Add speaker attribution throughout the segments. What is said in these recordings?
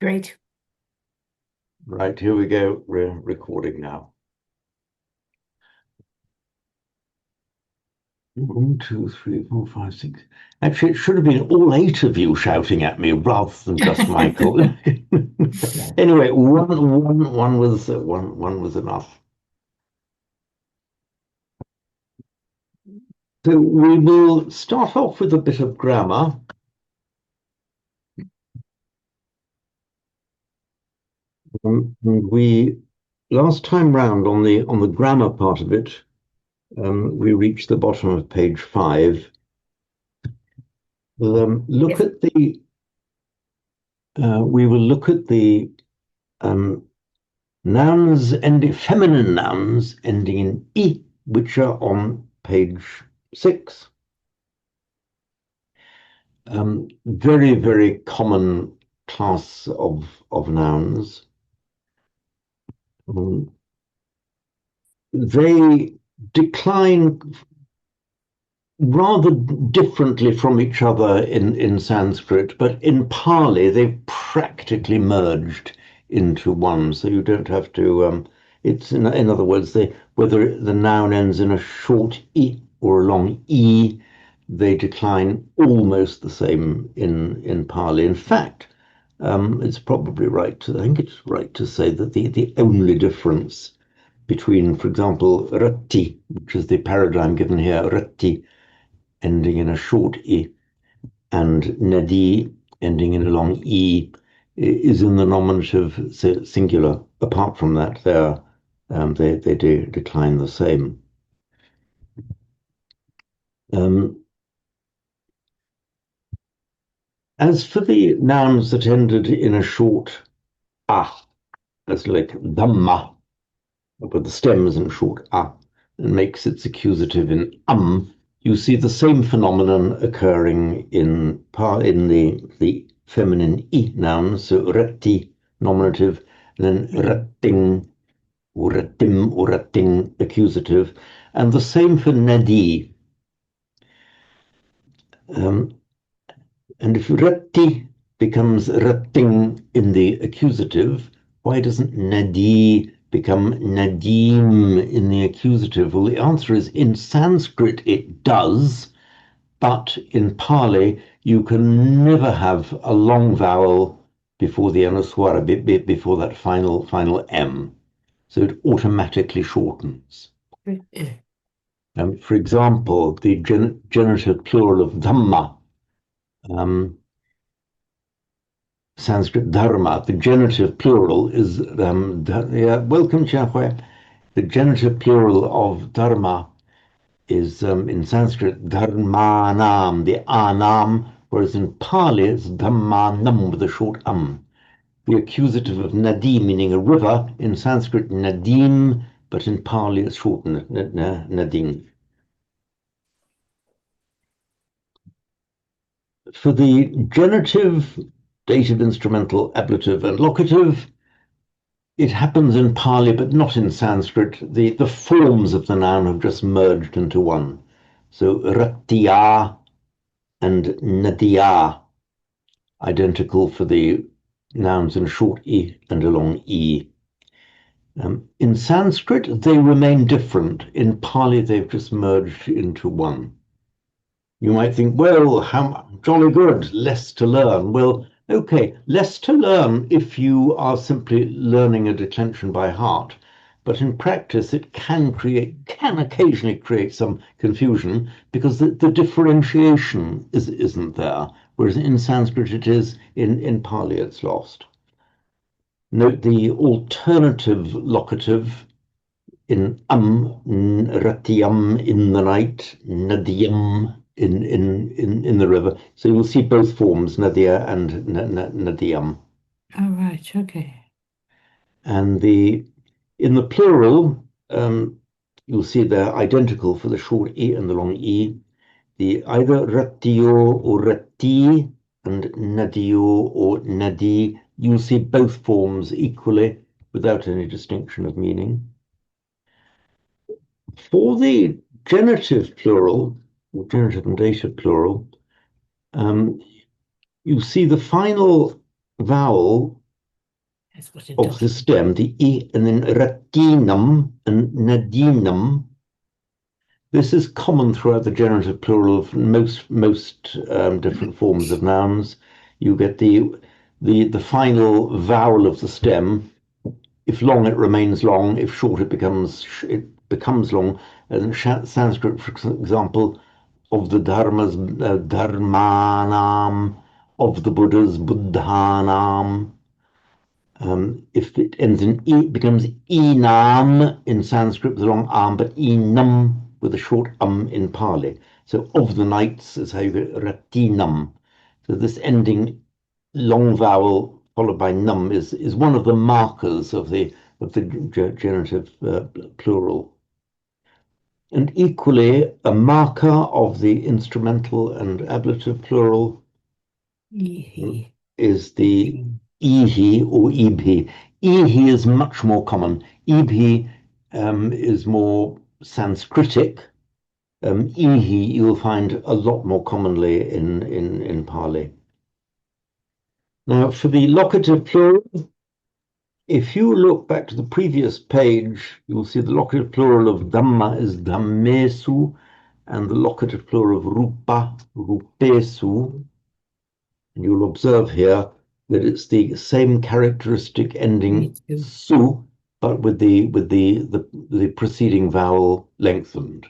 Speaker 1: Great.
Speaker 2: Right, here we go. We're recording now. 1, 2, 3, 4, 5, 6. Actually, it should have been all 8 of you shouting at me rather than just Michael. Anyway, one was enough. So we will start off with a bit of grammar. We last time round on the grammar part of it, we reached the bottom of page 5. We'll look
Speaker 1: Yes.
Speaker 2: at the we will look at the feminine nouns ending in "i", which are on page 6. Very, very common class of nouns. They decline rather differently from each other in Sanskrit, but in Pali they've practically merged into one. So you don't have to. It's in other words, whether the noun ends in a short "i" or a long "e", they decline almost the same in Pali. In fact, it's probably right to. I think it's right to say that the only difference between, for example, ratti, which is the paradigm given here, ratti ending in a short "i", and nadi ending in a long "e", is in the nominative singular. Apart from that, they do decline the same. As for the nouns that ended in a short "a", as like dhamma, but the stem is in short "a", and makes its accusative in you see the same phenomenon occurring in the feminine "i" nouns, so ratti, nominative, and then ratting, or rattim, or ratting, accusative, and the same for nadi. And if ratti becomes ratting in the accusative, why doesn't nadi become nadim in the accusative? Well, the answer is in Sanskrit it does, but in Pali you can never have a long vowel before the anuswara, before that final M. So it automatically shortens. For example, the genitive plural of dhamma, Sanskrit dharma, the genitive plural is, welcome, Chiahui. The genitive plural of dharma is in Sanskrit dharmanam, the anam, whereas in Pali it's dhammanam with a short The accusative of nadi, meaning a river, in Sanskrit nadim, but in Pali it's shortened nadim. For the genitive, dative, instrumental, ablative, and locative, it happens in Pali, but not in Sanskrit. The forms of the noun have just merged into one. So rattiya and nadiya, identical for the nouns in a short "i" and a long "e". In Sanskrit, they remain different. In Pali, they've just merged into one. You might think, well, how jolly good, less to learn. Well, okay, less to learn if you are simply learning a declension by heart. But in practice, it can occasionally create some confusion because the differentiation isn't there. Whereas in Sanskrit it is, in Pali it's lost. Note the alternative locative in ratiyam in the night, nadiyam in the river. So you'll see both forms, nadia and nadiyam.
Speaker 1: All right. Okay.
Speaker 2: And in the plural, you'll see they're identical for the short "e" and the long "e". The either ratio or ratti and nadio or nadi, you'll see both forms equally without any distinction of meaning. For the genitive plural, or genitive and dative plural, you see the final vowel
Speaker 1: That's what it
Speaker 2: of the
Speaker 1: does.
Speaker 2: stem, the E, and then ratinum and nadinum. This is common throughout the generative plural of most different forms of nouns. You get the final vowel of the stem. If long, it remains long. If short, it becomes long. And Sanskrit, for example, of the dharmas, dharmanam, of the Buddhas, buddhanam. If it ends in e, it becomes enam in Sanskrit with a long arm, but enam with a short in Pali. So of the nights is how you get ratinam. So this ending long vowel followed by num is one of the markers of the genitive plural. And equally, a marker of the instrumental and ablative plural
Speaker 1: Ehe.
Speaker 2: is the
Speaker 1: Ehe.
Speaker 2: ihi or ibhi. Ihi is much more common. Ibhi is more Sanskritic. Ihi you'll find a lot more commonly in Pali. Now, for the locative plural, if you look back to the previous page, you'll see the locative plural of Dhamma is Dhammesu, and the locative plural of Rupa, Rupesu. And you'll observe here that it's the same characteristic
Speaker 1: Me
Speaker 2: ending
Speaker 1: too.
Speaker 2: su, but with the preceding vowel lengthened.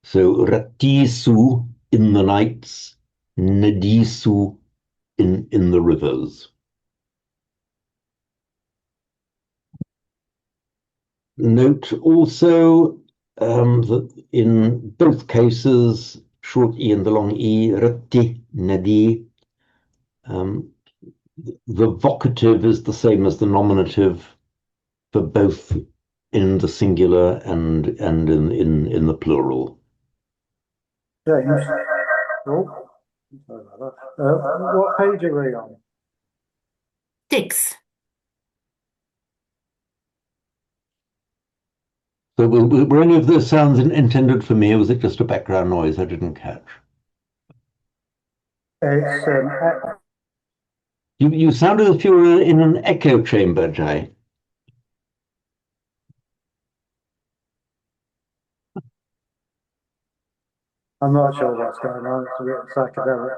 Speaker 2: So ratisu in the nights, nadisu in the rivers. Note also that in both cases, short e and the long e, rati, nadi, um, the vocative is the same as the nominative for both in the singular and in the plural.
Speaker 3: James, oh, sorry about that. What page are we on?
Speaker 1: 6.
Speaker 2: So were any of those sounds intended for me, or was it just a background noise I didn't catch?
Speaker 3: It's
Speaker 2: You sounded as if you were in an echo chamber, Jay.
Speaker 3: I'm not sure what's going on. It's a bit psychedelic.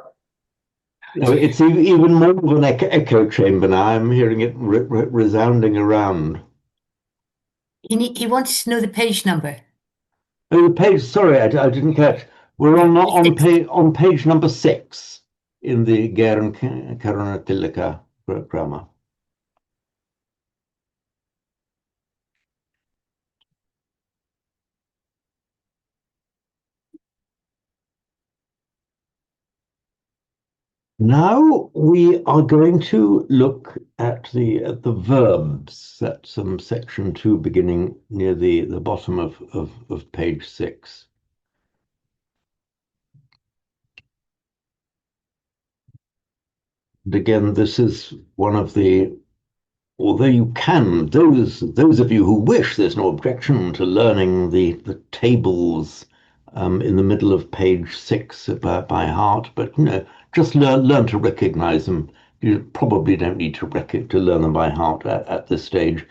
Speaker 2: No, it's even more of an echo chamber now. I'm hearing it resounding around.
Speaker 1: He wants to know the page number.
Speaker 2: Oh, the page. Sorry, I didn't catch. We're
Speaker 1: Yeah,
Speaker 2: on
Speaker 1: the sixth.
Speaker 2: on page number 6 in the Garen Karunatilaka grammar. Now we are going to look at the verbs. That's section 2 beginning near the bottom of page 6. And again, this is one of the, although you can, those of you who wish, there's no objection to learning the tables in the middle of page 6 by heart, but just learn to recognize them. You probably don't need to learn them by heart at this stage.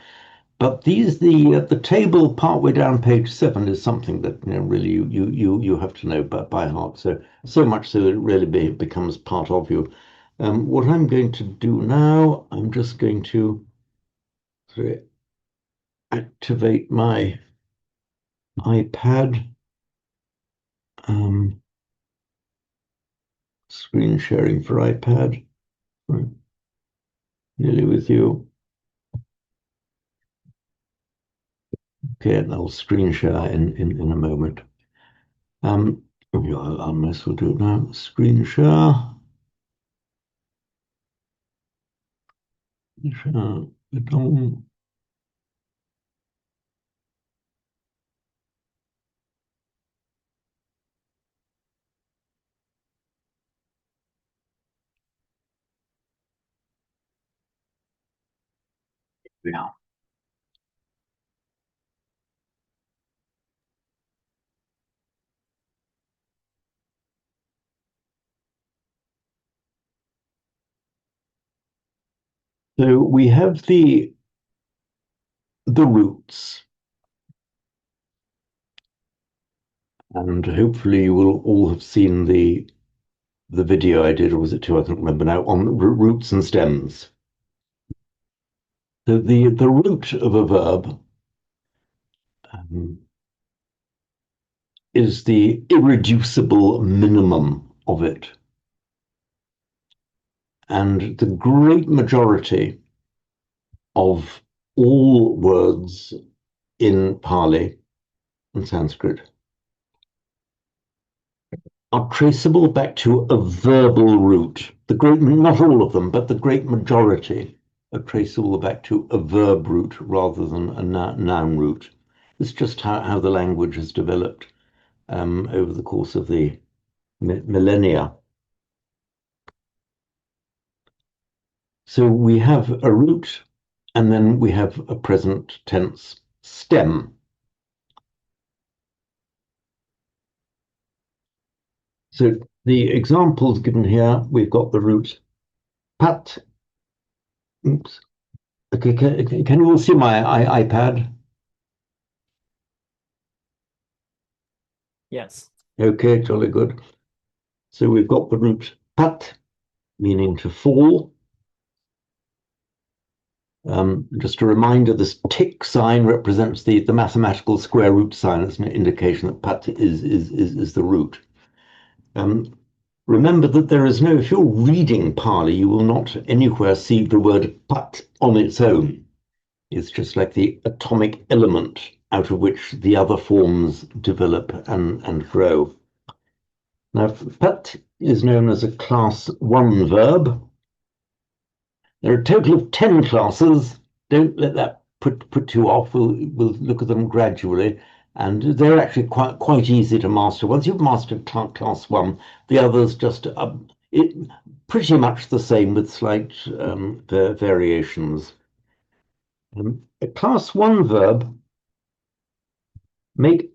Speaker 2: But the table partway down page 7 is something that really you have to know by heart. So much so it really becomes part of you. What I'm going to do now, I'm just going to activate my iPad. Screen sharing for iPad. Right. Nearly with you. Okay, and I'll screen share in a moment. Yeah, I might as well do it now. Screen share. Share. Yeah. So we have the roots, and hopefully you will all have seen the video I did, or was it two? I can't remember now, on roots and stems. So the root of a verb is the irreducible minimum of it. And the great majority of all words in Pali and Sanskrit are traceable back to a verbal root. Not all of them, but the great majority are traceable back to a verb root rather than a noun root. It's just how the language has developed over the course of the millennia. So we have a root, and then we have a present tense stem. So the examples given here, we've got the root pat. Oops. Okay, can you all see my iPad?
Speaker 4: Yes.
Speaker 2: Okay, jolly good. So we've got the root pat, meaning to fall. Just a reminder, this tick sign represents the mathematical square root sign. It's an indication that pat is the root. Remember that there is no, if you're reading Pali, you will not anywhere see the word pat on its own. It's just like the atomic element out of which the other forms develop and grow. Now, pat is known as a class 1 verb. There are a total of 10 classes. Don't let that put you off. We'll look at them gradually. And they're actually quite easy to master. Once you've mastered class 1, the others just pretty much the same with slight variations. A class 1 verb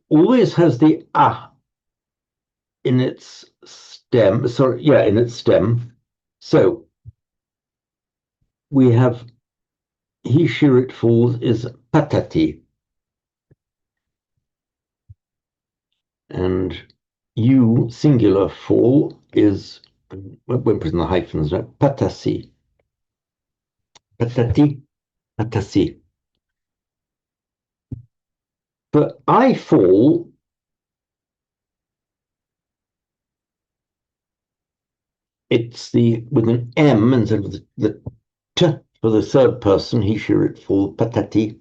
Speaker 2: always has the in its stem. In its stem. So we have he, she, it falls is patati. And you, singular, fall is, when put in the hyphens, right? Patasi. Patati, patasi. But I fall, it's with an M instead of the T for the third person, he, she, it fall, patati.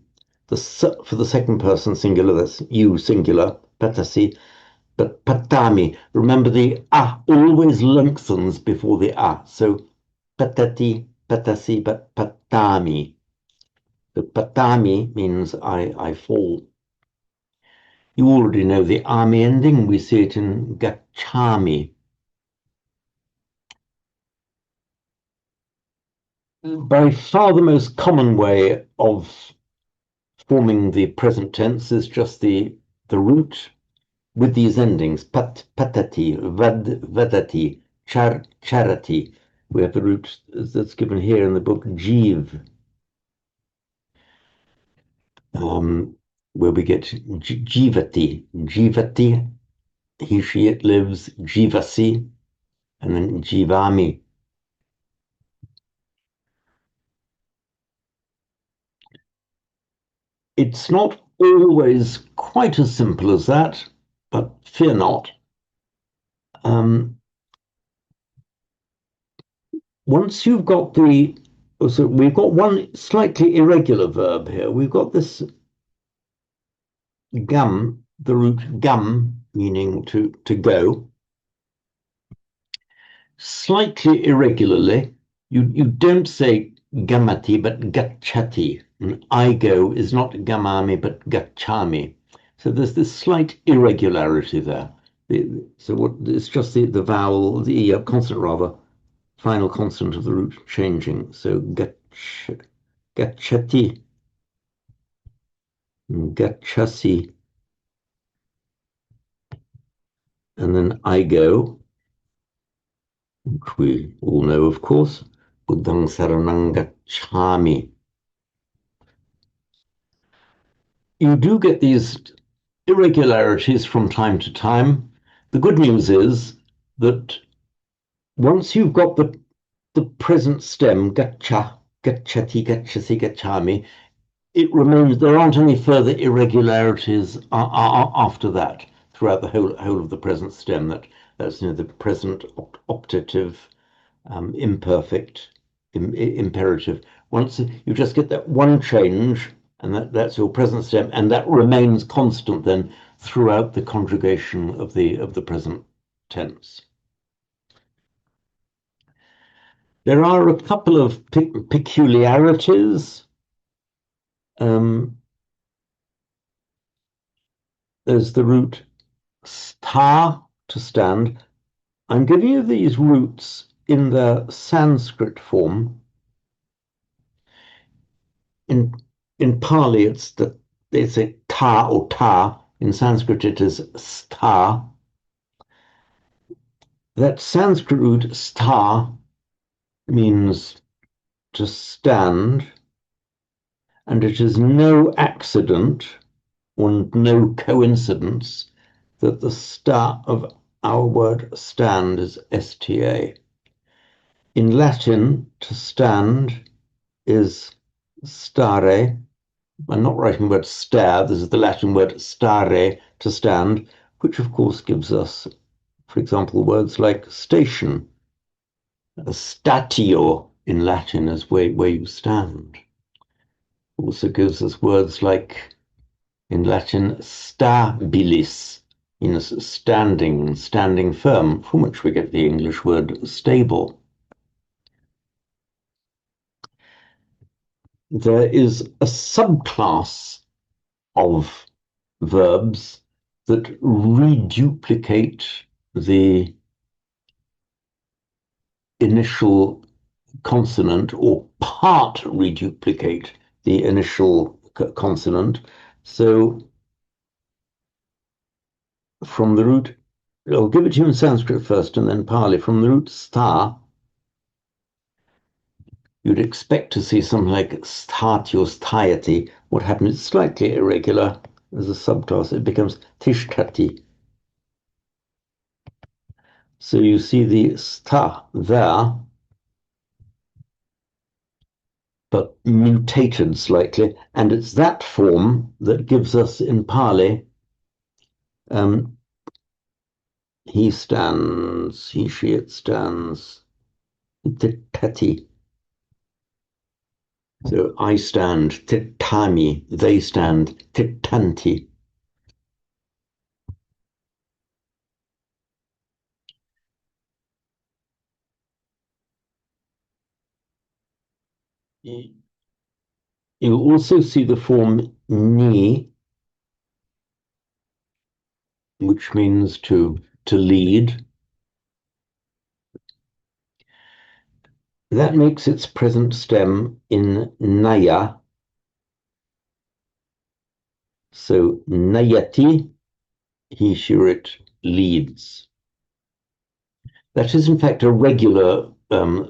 Speaker 2: For the second person, singular, that's you, singular, patasi. But patami, remember the always lengthens before the so patati, patasi, but patami. The patami means I fall. You already know the ami ending. We see it in gachami. By far the most common way of forming the present tense is just the root with these endings, patati, vadati, charati. We have the root that's given here in the book, jiv, where we get jivati, he, she, it lives, jivasi, and then jivami. It's not always quite as simple as that, but fear not. Once you've got so we've got one slightly irregular verb here. We've got this gum, the root gum, meaning to go. Slightly irregularly, you don't say gamati, but gachati. And I go is not gamami, but gachami. So there's this slight irregularity there. It's just the vowel, the consonant rather, final consonant of the root changing. So gachati, gachasi, and then I go, which we all know, of course, Buddhang saranang gacchami. You do get these irregularities from time to time. The good news is that once you've got the present stem, gaccha, gacchati, gacchasi, gacchami, it remains, there aren't any further irregularities after that throughout the whole of the present stem. That's the present optative, imperfect, imperative. Once you just get that one change, and that's your present stem, and that remains constant then throughout the conjugation of the present tense. There are a couple of peculiarities. There's the root sta, to stand. I'm giving you these roots in the Sanskrit form. In Pali, they say ta or ta. In Sanskrit, it is sta. That Sanskrit root sta means to stand, and it is no accident or no coincidence that the sta of our word stand is sta. In Latin, to stand is stare. I'm not writing the word stare, this is the Latin word stare, to stand, which of course gives us, for example, words like station. Statio in Latin is where you stand. Also gives us words like, in Latin, stabilis, standing firm, from which we get the English word stable. There is a subclass of verbs that reduplicate the initial consonant or part reduplicate the initial consonant. So from the root, I'll give it to you in Sanskrit first and then Pali. From the root sta, you'd expect to see something like statio, stayati. What happens? It's slightly irregular as a subclass. It becomes tishtati. So you see the sta there, but mutated slightly, and it's that form that gives us in Pali, he stands, he, she, it stands, titati. So I stand, titami, they stand, titanti. You also see the form ni, which means to lead. That makes its present stem in naya. So nayati, he, she, it leads. That is in fact a regular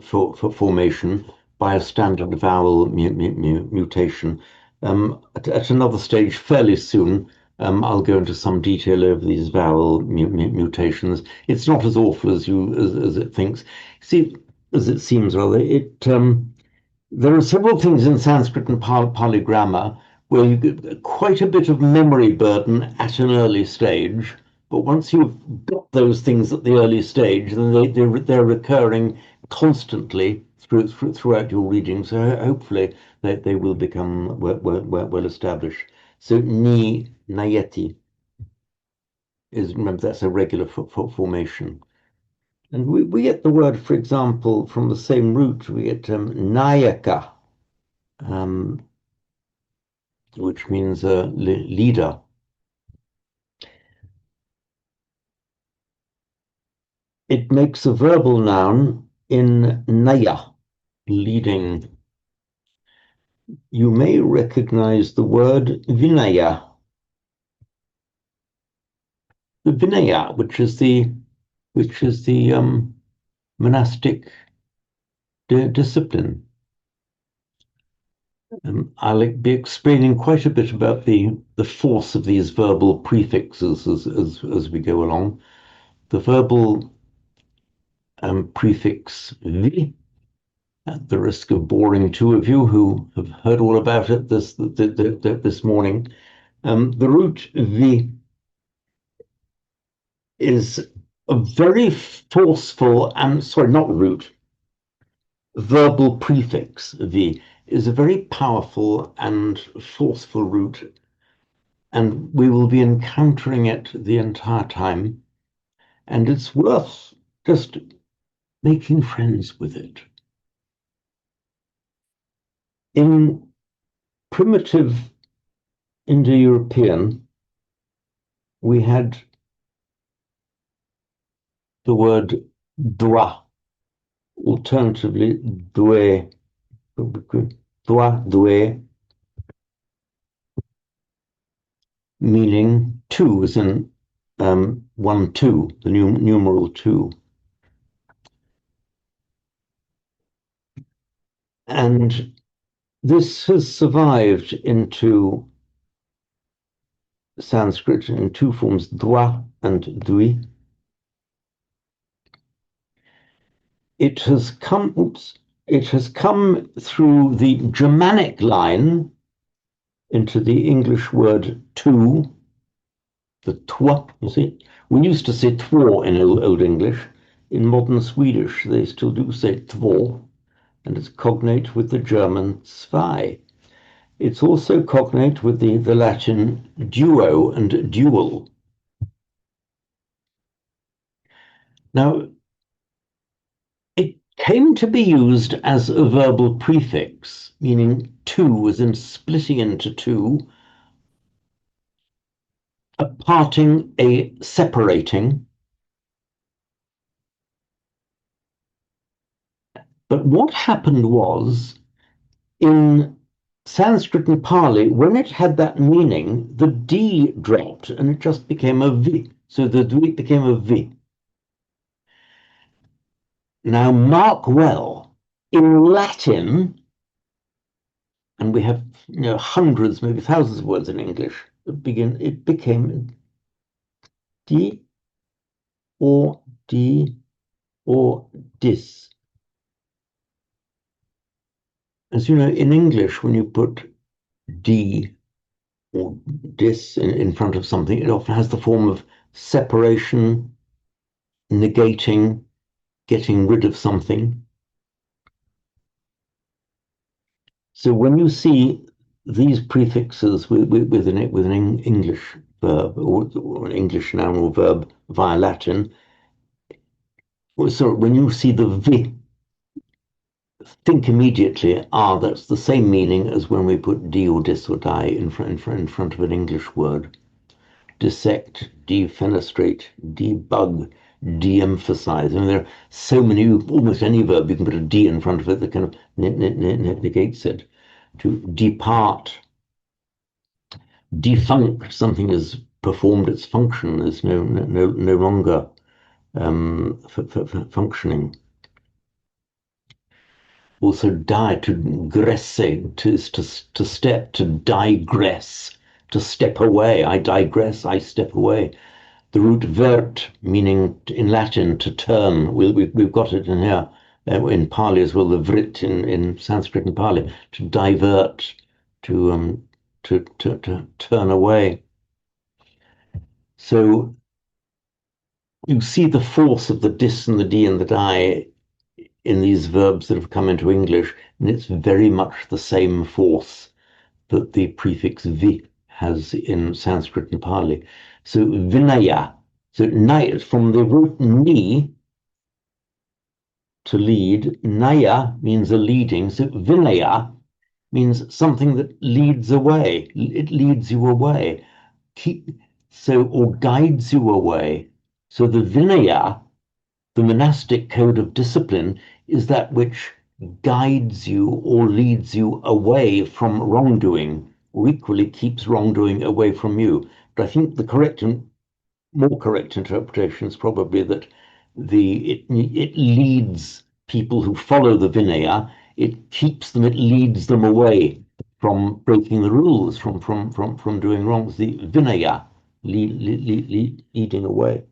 Speaker 2: for formation by a standard vowel mutation. At another stage, fairly soon, I'll go into some detail over these vowel mutations. It's not as awful as it thinks. See, as it seems rather. There are several things in Sanskrit and Pali grammar where you get quite a bit of memory burden at an early stage. But once you've got those things at the early stage, then they're recurring constantly throughout your reading. So hopefully they will become well established. So nayati is, remember, that's a regular formation. And we get the word, for example, from the same root. We get nayaka, which means leader. It makes a verbal noun in naya, leading. You may recognize the word vinaya. The vinaya, which is the monastic discipline. I'll be explaining quite a bit about the force of these verbal prefixes as we go along. The verbal prefix vi, at the risk of boring two of you who have heard all about it this morning, the root vi is a very forceful and, sorry, not root, verbal prefix vi is a very powerful and forceful root, and we will be encountering it the entire time, and it's worth just making friends with it. In primitive Indo-European, we had the word dwa, alternatively dwe, dwe, meaning two, as in 1, 2, the numeral 2. And this has survived into Sanskrit in two forms, dwa and dwi. It has come through the Germanic line into the English word two, the twa, you see. We used to say två in Old English. In modern Swedish, they still do say två, and it's cognate with the German zwei. It's also cognate with the Latin duo and dual. Now, it came to be used as a verbal prefix, meaning two, as in splitting into two, a parting, a separating. But what happened was, in Sanskrit and Pali, when it had that meaning, the D dropped and it just became a V. So the dvi became a V. Now mark well, in Latin, and we have hundreds, maybe thousands of words in English, it became D or dis. As you know, in English, when you put D or dis in front of something, it often has the form of separation, negating, getting rid of something. So when you see these prefixes with an English verb or an English noun or verb via Latin, so when you see the vi, think immediately, that's the same meaning as when we put d or dis or die in front of an English word. Dissect, defenestrate, debug, de-emphasize. I mean, there are so many, almost any verb, you can put a D in front of it that kind of negates it. To depart, defunct, something has performed its function, is no longer functioning. Also, to gresse, to step, to digress, to step away. I digress, I step away. The root vert, meaning in Latin to turn, we've got it in here, in Pali as well, the vrit in Sanskrit and Pali, to divert, to turn away. So you see the force of the dis and the d and the die in these verbs that have come into English, and it's very much the same force that the prefix vi has in Sanskrit and Pali. So vinaya, so from the root ni, to lead, naya means a leading, so vinaya means something that leads away. It leads you away. Or guides you away. So the vinaya, the monastic code of discipline, is that which guides you or leads you away from wrongdoing, or equally keeps wrongdoing away from you. But I think the more correct interpretation is probably that it leads people who follow the Vinaya, it keeps them, it leads them away from breaking the rules, from doing wrongs. The Vinaya, leading away.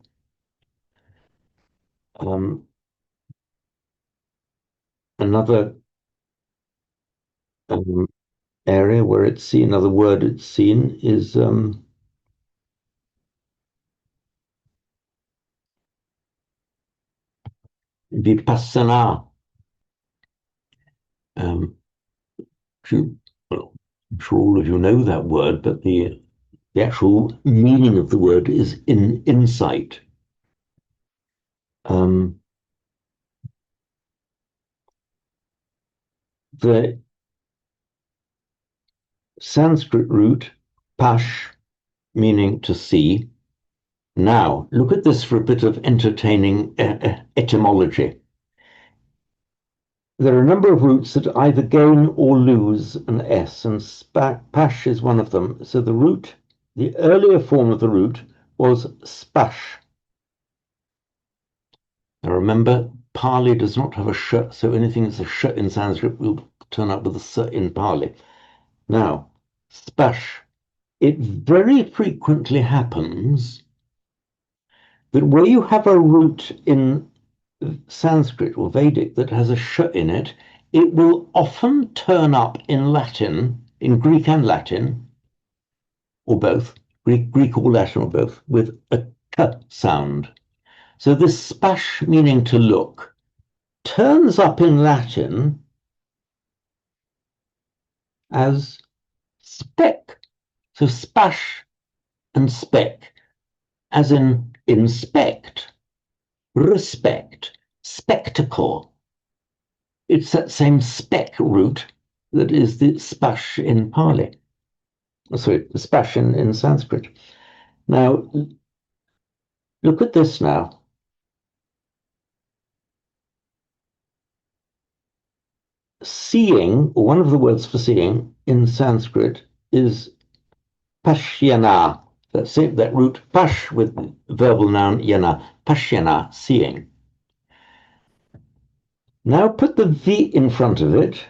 Speaker 2: Another area where it's seen, another word it's seen is vipassana. Well, I'm sure all of you know that word, but the actual meaning of the word is insight. The Sanskrit root, pash, meaning to see. Now, look at this for a bit of entertaining etymology. There are a number of roots that either gain or lose an S, and pash is one of them. So the root, the earlier form of the root was spash. Now remember, Pali does not have a sh, so anything that's a sh in Sanskrit will turn up with a s in Pali. Now, spash. It very frequently happens that where you have a root in Sanskrit or Vedic that has a sh in it, it will often turn up in Latin, in Greek and Latin, or both, Greek or Latin or both, with a k sound. So this spash, meaning to look, turns up in Latin as spec. So spash and spec, as in inspect, respect, spectacle. It's that same spec root that is the spash in Pali. Sorry, the spash in Sanskrit. Now, look at this now. Seeing, or one of the words for seeing in Sanskrit is pashyana. That root pash with verbal noun yana, pashyana, seeing. Now put the V in front of it.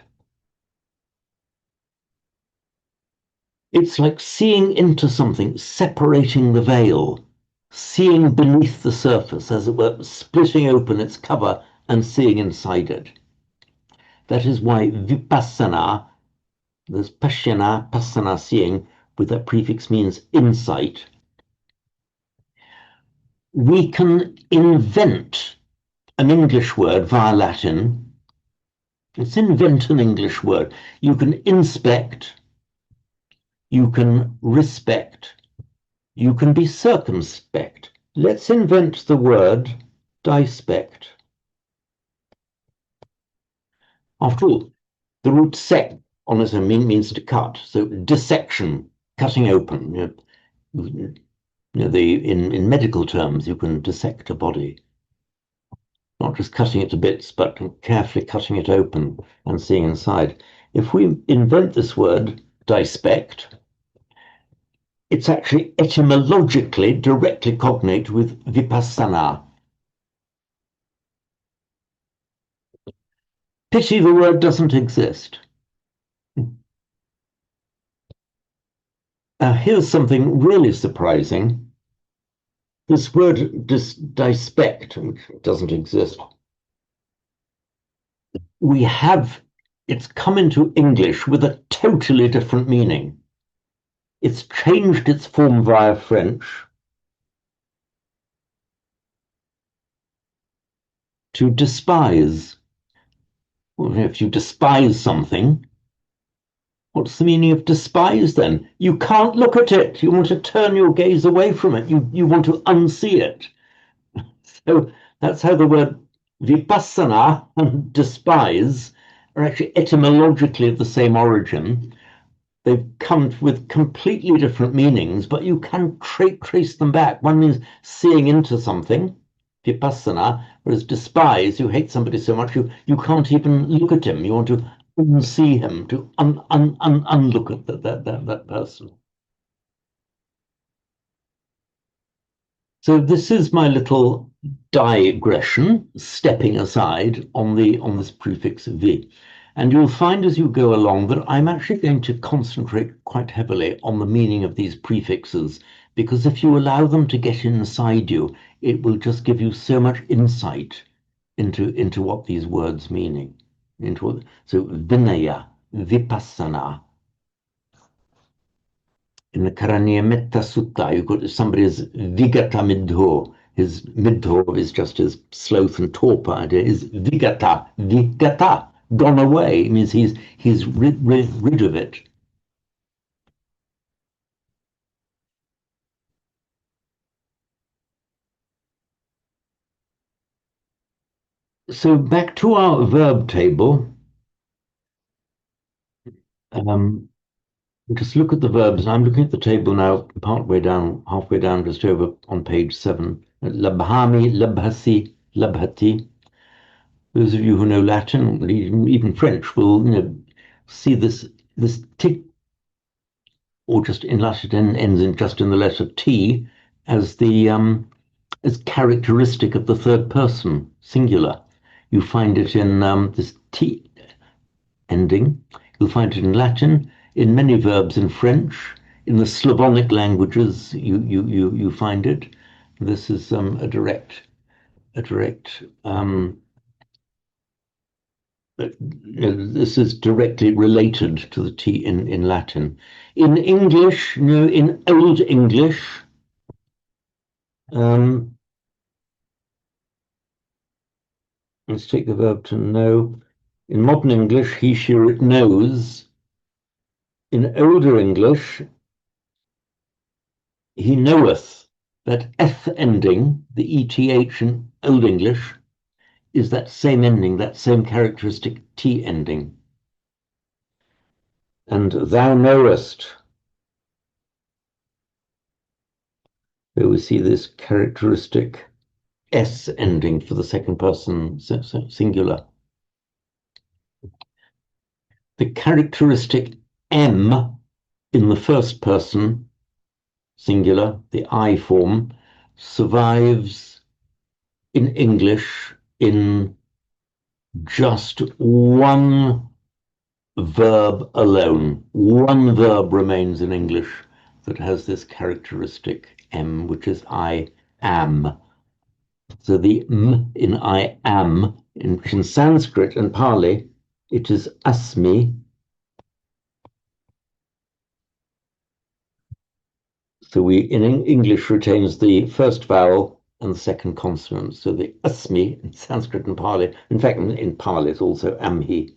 Speaker 2: It's like seeing into something, separating the veil, seeing beneath the surface, as it were, splitting open its cover and seeing inside it. That is why vipassana, there's pashyana, passana, seeing, with that prefix means insight. We can invent an English word via Latin. Let's invent an English word. You can inspect, you can respect, you can be circumspect. Let's invent the word dispect. After all, the root sec on its own means to cut. So dissection, cutting open. In medical terms, you can dissect a body. Not just cutting it to bits, but carefully cutting it open and seeing inside. If we invent this word, dispect, it's actually etymologically directly cognate with vipassana. Pity the word doesn't exist. Here's something really surprising. This word dispect, which doesn't exist, it's come into English with a totally different meaning. It's changed its form via French to despise. Well, if you despise something, what's the meaning of despise then? You can't look at it. You want to turn your gaze away from it. You want to unsee it. So that's how the word vipassana and despise are actually etymologically of the same origin. They've come with completely different meanings, but you can trace them back. One means seeing into something, vipassana, whereas despise, you hate somebody so much you can't even look at him. You want to unsee him, to unlook at that person. So this is my little digression, stepping aside on this prefix V. And you'll find as you go along that I'm actually going to concentrate quite heavily on the meaning of these prefixes, because if you allow them to get inside you, it will just give you so much insight into what these words meaning. So Vinaya, Vipassana. In the Karanyametta Sutta, you've got somebody's Vigata Midho. His Midho is just his sloth and torpor. It is Vigata, gone away. It means he's rid of it. So back to our verb table. Just look at the verbs. I'm looking at the table now, halfway down, just over on page 7. Labhami, labhasi, labhati. Those of you who know Latin, even French, will see this tick, or just in Latin ends in just in the letter T, as the as characteristic of the third person singular. You find it in this T ending. You'll find it in Latin, in many verbs in French, in the Slavonic languages. You find it. This is a direct. This is directly related to the T in Latin. In English, in Old English, let's take the verb to know. In modern English, he, she, it knows. In older English, he knoweth. That eth ending, the eth in Old English, is that same ending, that same characteristic T ending. And thou knowest. Here we see this characteristic S ending for the second person singular. The characteristic M in the first person singular, the I form, survives in English in just one verb alone. One verb remains in English that has this characteristic M, which is I am. So the M in I am, in Sanskrit and Pali, it is asmi. So we, in English, retains the first vowel and the second consonant. So the asmi in Sanskrit and Pali, in fact, in Pali, it's also amhi.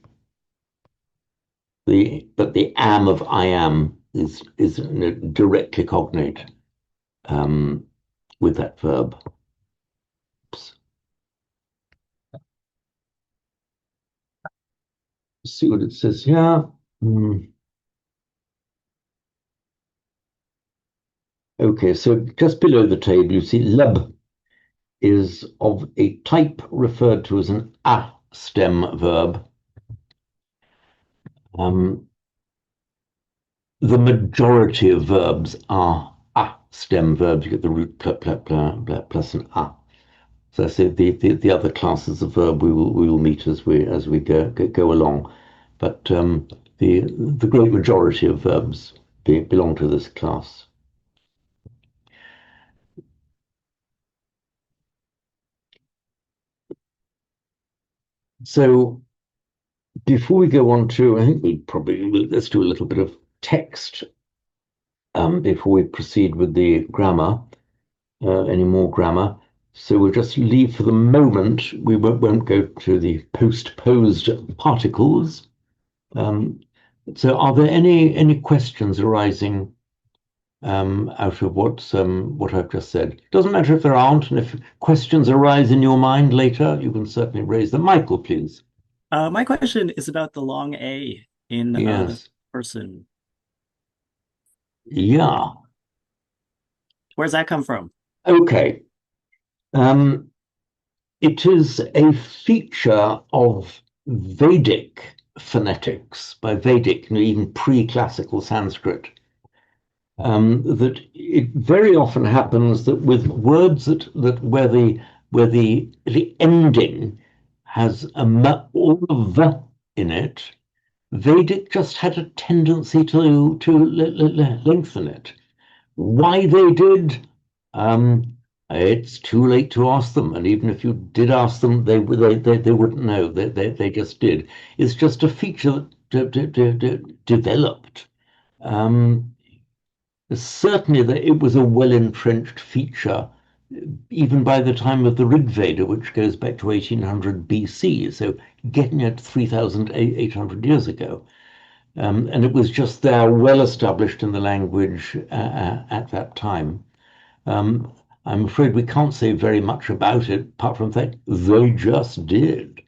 Speaker 2: But the am of I am is directly cognate with that verb. Oops. Let's see what it says here. Okay, so just below the table, you see lab is of a type referred to as an a stem verb. The majority of verbs are a stem verbs. You get the root plus an a. So I say the other classes of verb we will meet as we go along, but the great majority of verbs belong to this class. So before we go on to, I think let's do a little bit of text before we proceed with the grammar, any more grammar. So we'll just leave for the moment. We won't go to the postposed particles. So are there any questions arising out of what I've just said? Doesn't matter if there aren't, and if questions arise in your mind later, you can certainly raise them. Michael, please.
Speaker 4: My question is about the long A in the
Speaker 2: Yes.
Speaker 4: person.
Speaker 2: Yeah.
Speaker 4: Where's that come from?
Speaker 2: Okay. It is a feature of Vedic phonetics. By Vedic, even pre-classical Sanskrit. that it very often happens that with words that where the ending has a m or a v in it, Vedic just had a tendency to lengthen it. Why they did, it's too late to ask them, and even if you did ask them, they wouldn't know. They just did. It's just a feature that developed. Certainly, that it was a well-entrenched feature, even by the time of the Rig Veda, which goes back to 1800 BC. So getting at 3,800 years ago. And it was just there, well established in the language at that time. I'm afraid we can't say very much about it, apart from that they just did.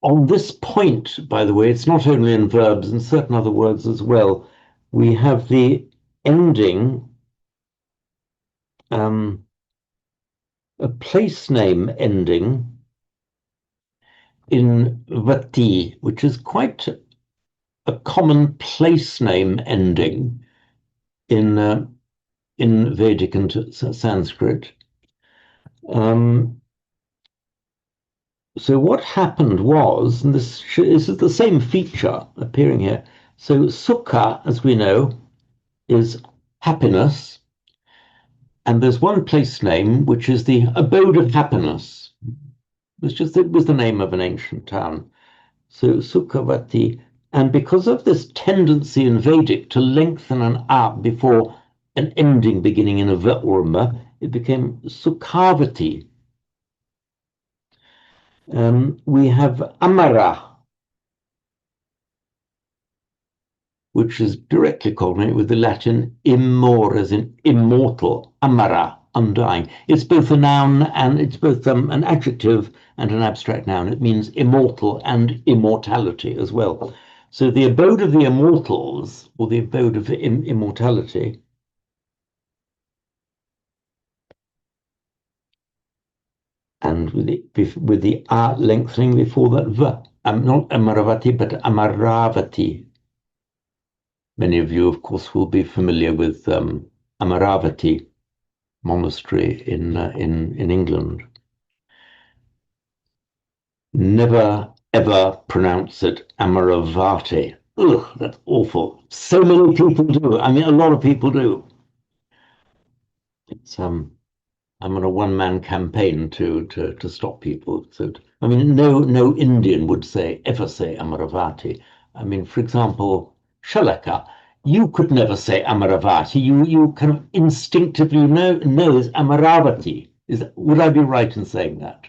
Speaker 2: On this point, by the way, it's not only in verbs and certain other words as well. We have the ending, a place name ending in vati, which is quite a common place name ending in Vedic and Sanskrit. So what happened was, and this is the same feature appearing here. So sukha, as we know, is happiness, and there's one place name which is the abode of happiness. It was the name of an ancient town. So Sukhavati, and because of this tendency in Vedic to lengthen an a before an ending beginning in a v or a m, it became Sukhavati. We have Amara, which is directly cognate with the Latin immor, as in immortal, Amara, undying. It's both a noun and it's both an adjective and an abstract noun. It means immortal and immortality as well. So the abode of the immortals, or the abode of immortality, and with the a lengthening before that v, not Amaravati, but Amaravati. Many of you, of course, will be familiar with Amaravati monastery in England. Never ever pronounce it Amaravati. Ugh, that's awful. So many people do. I mean, a lot of people do. It's I'm on a one-man campaign to stop people. So I mean, no Indian would ever say Amaravati. I mean, for example, Shalaka. You could never say Amaravati. You kind of instinctively know it's Amaravati. Would I be right in saying that?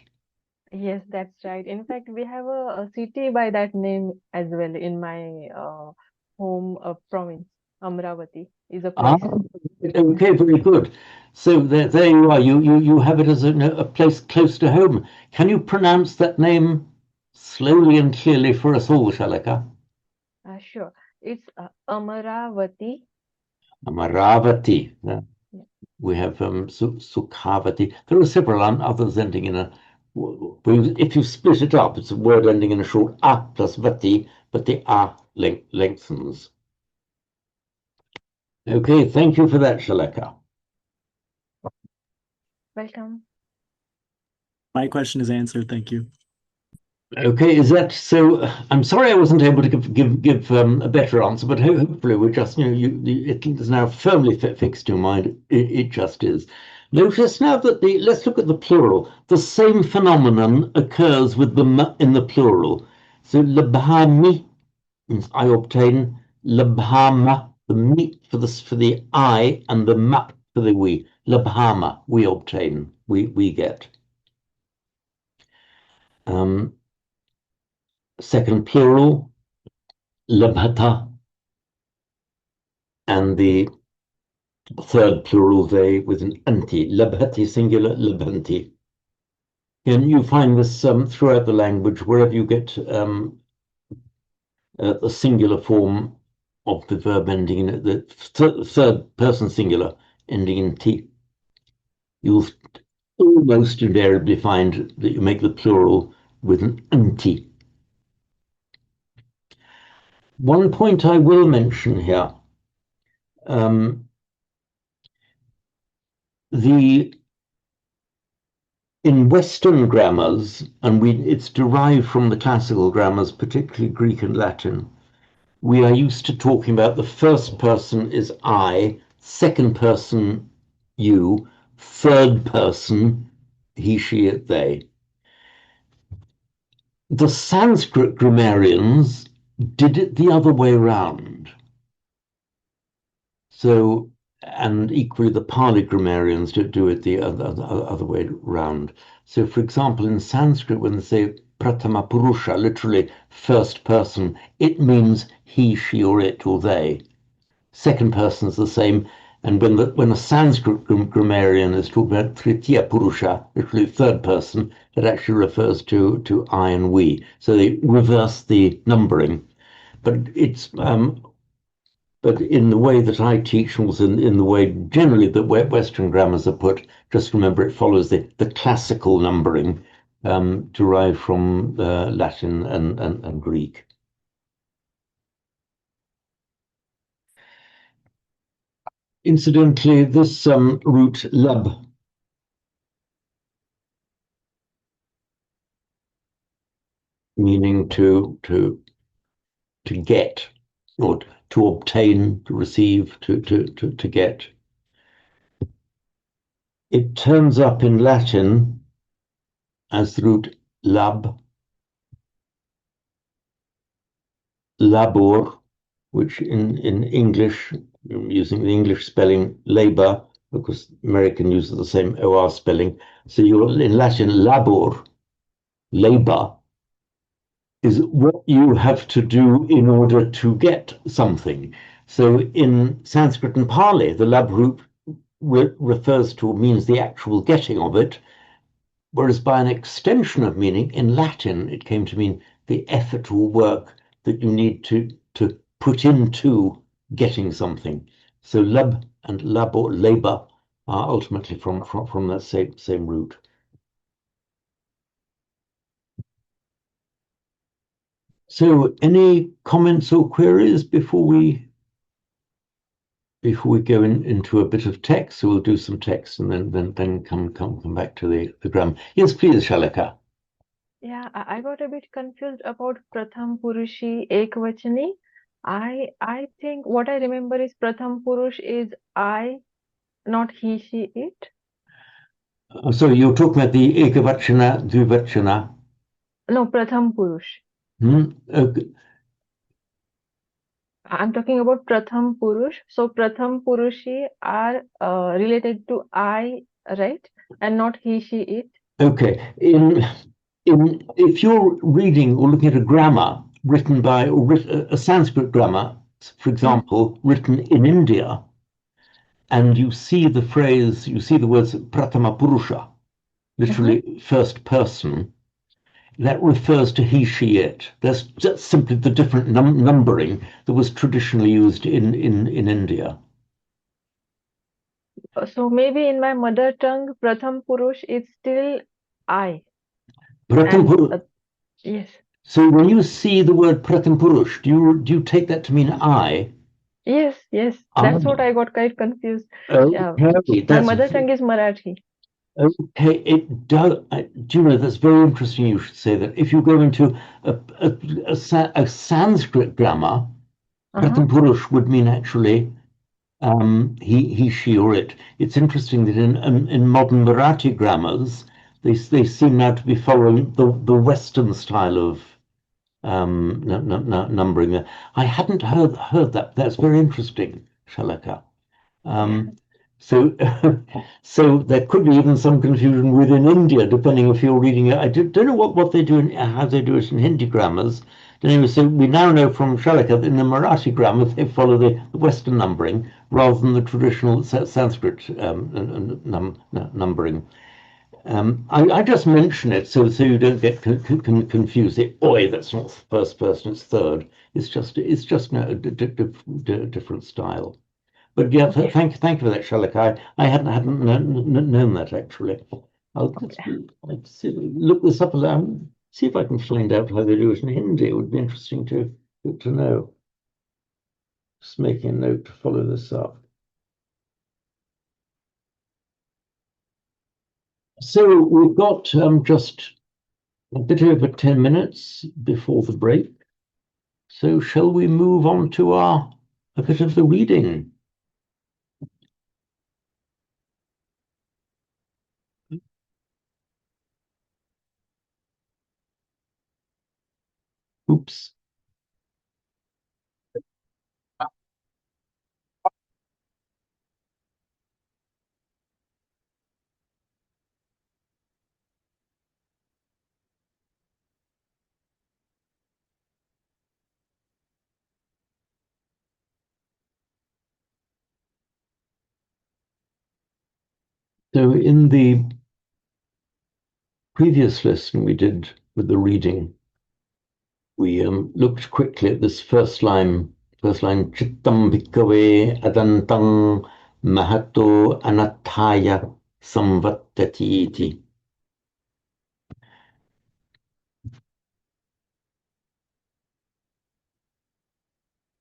Speaker 5: Yes, that's right. In fact, we have a city by that name as well in my home province. Amravati is a
Speaker 2: Ah,
Speaker 5: place.
Speaker 2: okay, very good. So there you are. You have it as a place close to home. Can you pronounce that name slowly and clearly for us all, Shalaka?
Speaker 5: Sure. It's Amaravati.
Speaker 2: Amaravati.
Speaker 5: Yeah.
Speaker 2: We have Sukhavati. There are several others ending in a. If you split it up, it's a word ending in a short a plus vati, but the a lengthens. Okay, thank you for that, Shalaka.
Speaker 5: Welcome.
Speaker 4: My question is answered. Thank you.
Speaker 2: Okay, is that so? I'm sorry I wasn't able to give a better answer, but hopefully we're just it is now firmly fixed in your mind. It just is. Notice now that let's look at the plural. The same phenomenon occurs with the m in the plural. So labhami means I obtain. Labhama, the me for the I and the ma for the we. Labhama, we obtain, we get. Second plural, labhata, and the third plural they with an anti, labhati singular, labhanti. And you find this throughout the language, wherever you get the singular form of the verb ending in the third person singular ending in t. You'll almost invariably find that you make the plural with an anti. One point I will mention here, in Western grammars, and it's derived from the classical grammars, particularly Greek and Latin, we are used to talking about the first person is I, second person you, third person he, she, it, they. The Sanskrit grammarians did it the other way round. So, and equally the Pali grammarians do it the other way round. So, for example, in Sanskrit, when they say pratama purusha, literally first person, it means he, she, or it, or they. Second person is the same. And when a Sanskrit grammarian is talking about tritiya purusha, literally third person, it actually refers to I and we. So they reverse the numbering. But it's but in the way that I teach, and also in the way generally that Western grammars are put, just remember it follows the classical numbering derived from Latin and Greek. Incidentally, this root lab meaning to get, or to obtain, to receive, to get. It turns up in Latin as the root lab, labor, which in English, using the English spelling labor, because American uses the same OR spelling. So you're in Latin, labor, labor, is what you have to do in order to get something. So in Sanskrit and Pali, the lab root refers to, means the actual getting of it, whereas by an extension of meaning, in Latin, it came to mean the effort or work that you need to put into getting something. So lab and labor, labor, are ultimately from that same root. So any comments or queries before we go into a bit of text? So we'll do some text and then come back to the grammar. Yes, please, Shalika.
Speaker 5: Yeah, I got a bit confused about Pratham Purushi Ekvachani. I think what I remember is Pratham Purush is I, not he, she, it.
Speaker 2: So you're talking about the ekavachana, dvivachana.
Speaker 5: No, Pratham Purush.
Speaker 2: Okay.
Speaker 5: I'm talking about Pratham Purush. So Pratham Purushi are related to I, right? And not he, she, it.
Speaker 2: Okay. If you're reading or looking at a grammar written by a Sanskrit grammar, for example, written in India, and you see the phrase, you see the words pratama purusha, literally first person, that refers to he, she, it. That's simply the different numbering that was traditionally used in India.
Speaker 5: So maybe in my mother tongue, Pratham Purush is still I.
Speaker 2: Pratham
Speaker 5: And
Speaker 2: Purush.
Speaker 5: yes,
Speaker 2: So when you see the word Pratham Purush, do you take that to mean I?
Speaker 5: yes, that's what I got quite confused. Yeah,
Speaker 2: Okay,
Speaker 5: my
Speaker 2: that's
Speaker 5: mother tongue is Marathi.
Speaker 2: okay. It does. Do you know, that's very interesting. You should say that. If you go into a Sanskrit grammar,
Speaker 5: Uh-huh.
Speaker 2: Pratham Purush would mean actually he, she, or it. It's interesting that in modern Marathi grammars, they seem now to be following the Western style of numbering there. I hadn't heard that. That's very interesting, Shalaka.
Speaker 5: Yeah.
Speaker 2: So, so there could be even some confusion within India, depending if you're reading it. I don't know what they do how they do it in Hindi grammars. Anyway, so we now know from Shalaka that in the Marathi grammar they follow the Western numbering rather than the traditional Sanskrit numbering. I just mention it so you don't get confused. Say, oi, that's not first person; it's third. It's just a different style. But yeah,
Speaker 5: Okay.
Speaker 2: thank you for that, Sherlock. I hadn't known that actually. I'll just
Speaker 5: Okay.
Speaker 2: look this up and see if I can find out how they do it in Hindi. It would be interesting to know. Just making a note to follow this up. So we've got just a bit over 10 minutes before the break. So shall we move on to a bit of the reading? Oops. So in the previous lesson we did with the reading, we looked quickly at this first line, Chittam Bhikkhave Adantang Mahato Anathaya Samvattati iti.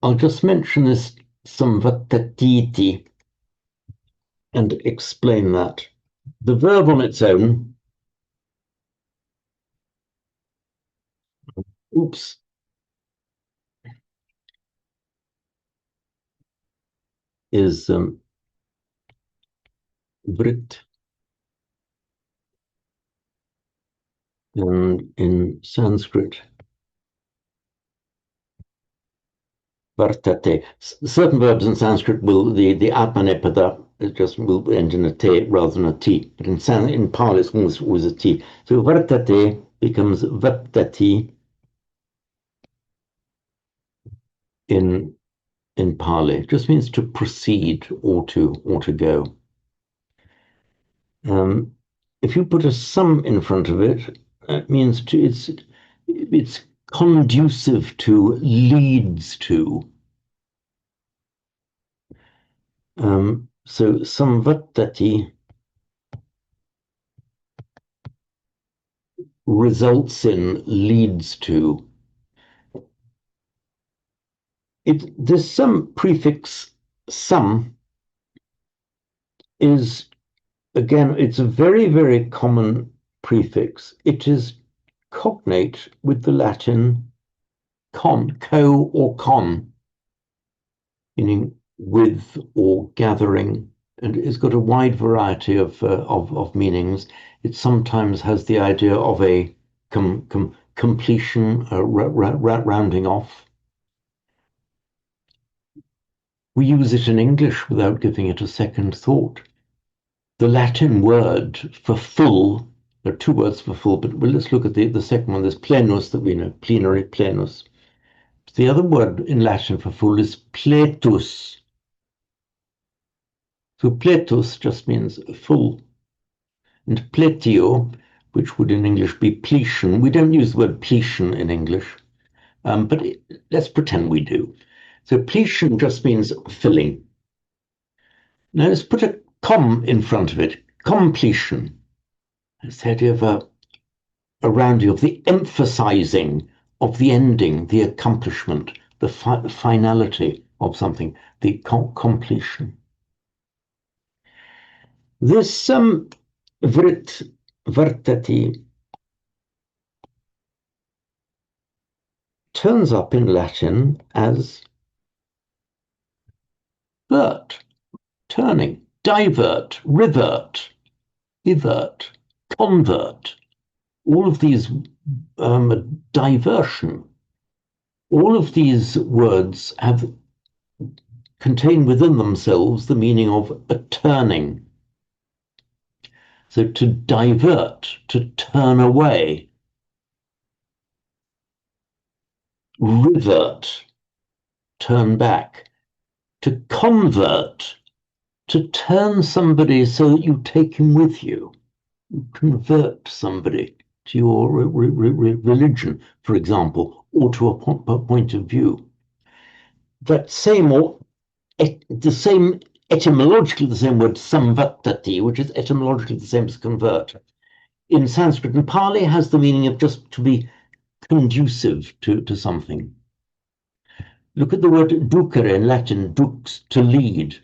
Speaker 2: I'll just mention this Samvattati iti and explain that. The verb on its own, oops, is vrit, and in Sanskrit, vartate. Certain verbs in Sanskrit will, the atmanepada, it just will end in a te rather than a t. But in Pali, it's always a t. So vartate becomes vattati in Pali. It just means to proceed or to go. If you put a sum in front of it, that means it's conducive to, leads to. So samvattati results in, leads to. There's some prefix some is, again, it's a very, very common prefix. It is cognate with the Latin co or con, meaning with or gathering, and it's got a wide variety of meanings. It sometimes has the idea of a completion, rounding off. We use it in English without giving it a second thought. The Latin word for full, there are two words for full, but let's look at the second one. There's plenus that we know, plenary, plenus. The other word in Latin for full is pletus. So pletus just means full. And pletio, which would in English be pletion. We don't use the word pletion in English, but let's pretend we do. So pletion just means filling. Now let's put a com in front of it, completion. It's the idea of a rounding of the emphasizing of the ending, the accomplishment, the finality of something, the completion. This vrit, vartati, turns up in Latin as vert, turning, divert, revert, evert, convert. All of these diversion, all of these words contain within themselves the meaning of a turning. So to divert, to turn away, revert, turn back, to convert, to turn somebody so that you take him with you, you convert somebody to your religion, for example, or to a point of view. That same, or the same, etymologically the same word samvattati, which is etymologically the same as convert, in Sanskrit and Pali has the meaning of just to be conducive to something. Look at the word ducere in Latin, dux, to lead.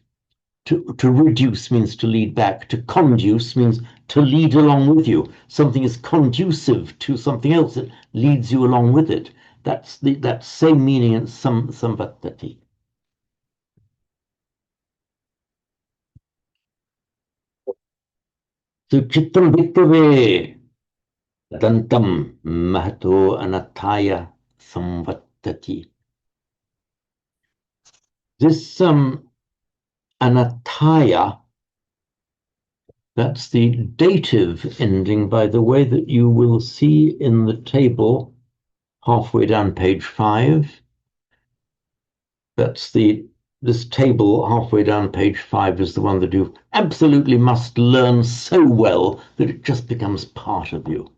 Speaker 2: To reduce means to lead back. To conduce means to lead along with you. Something is conducive to something else. It leads you along with it. That's that same meaning in samvattati. So chittam bhikkave dantam mahato anattaya samvattati. This anattaya, that's the dative ending, by the way, that you will see in the table halfway down page 5. That's this table halfway down page 5 is the one that you absolutely must learn so well that it just becomes part of you.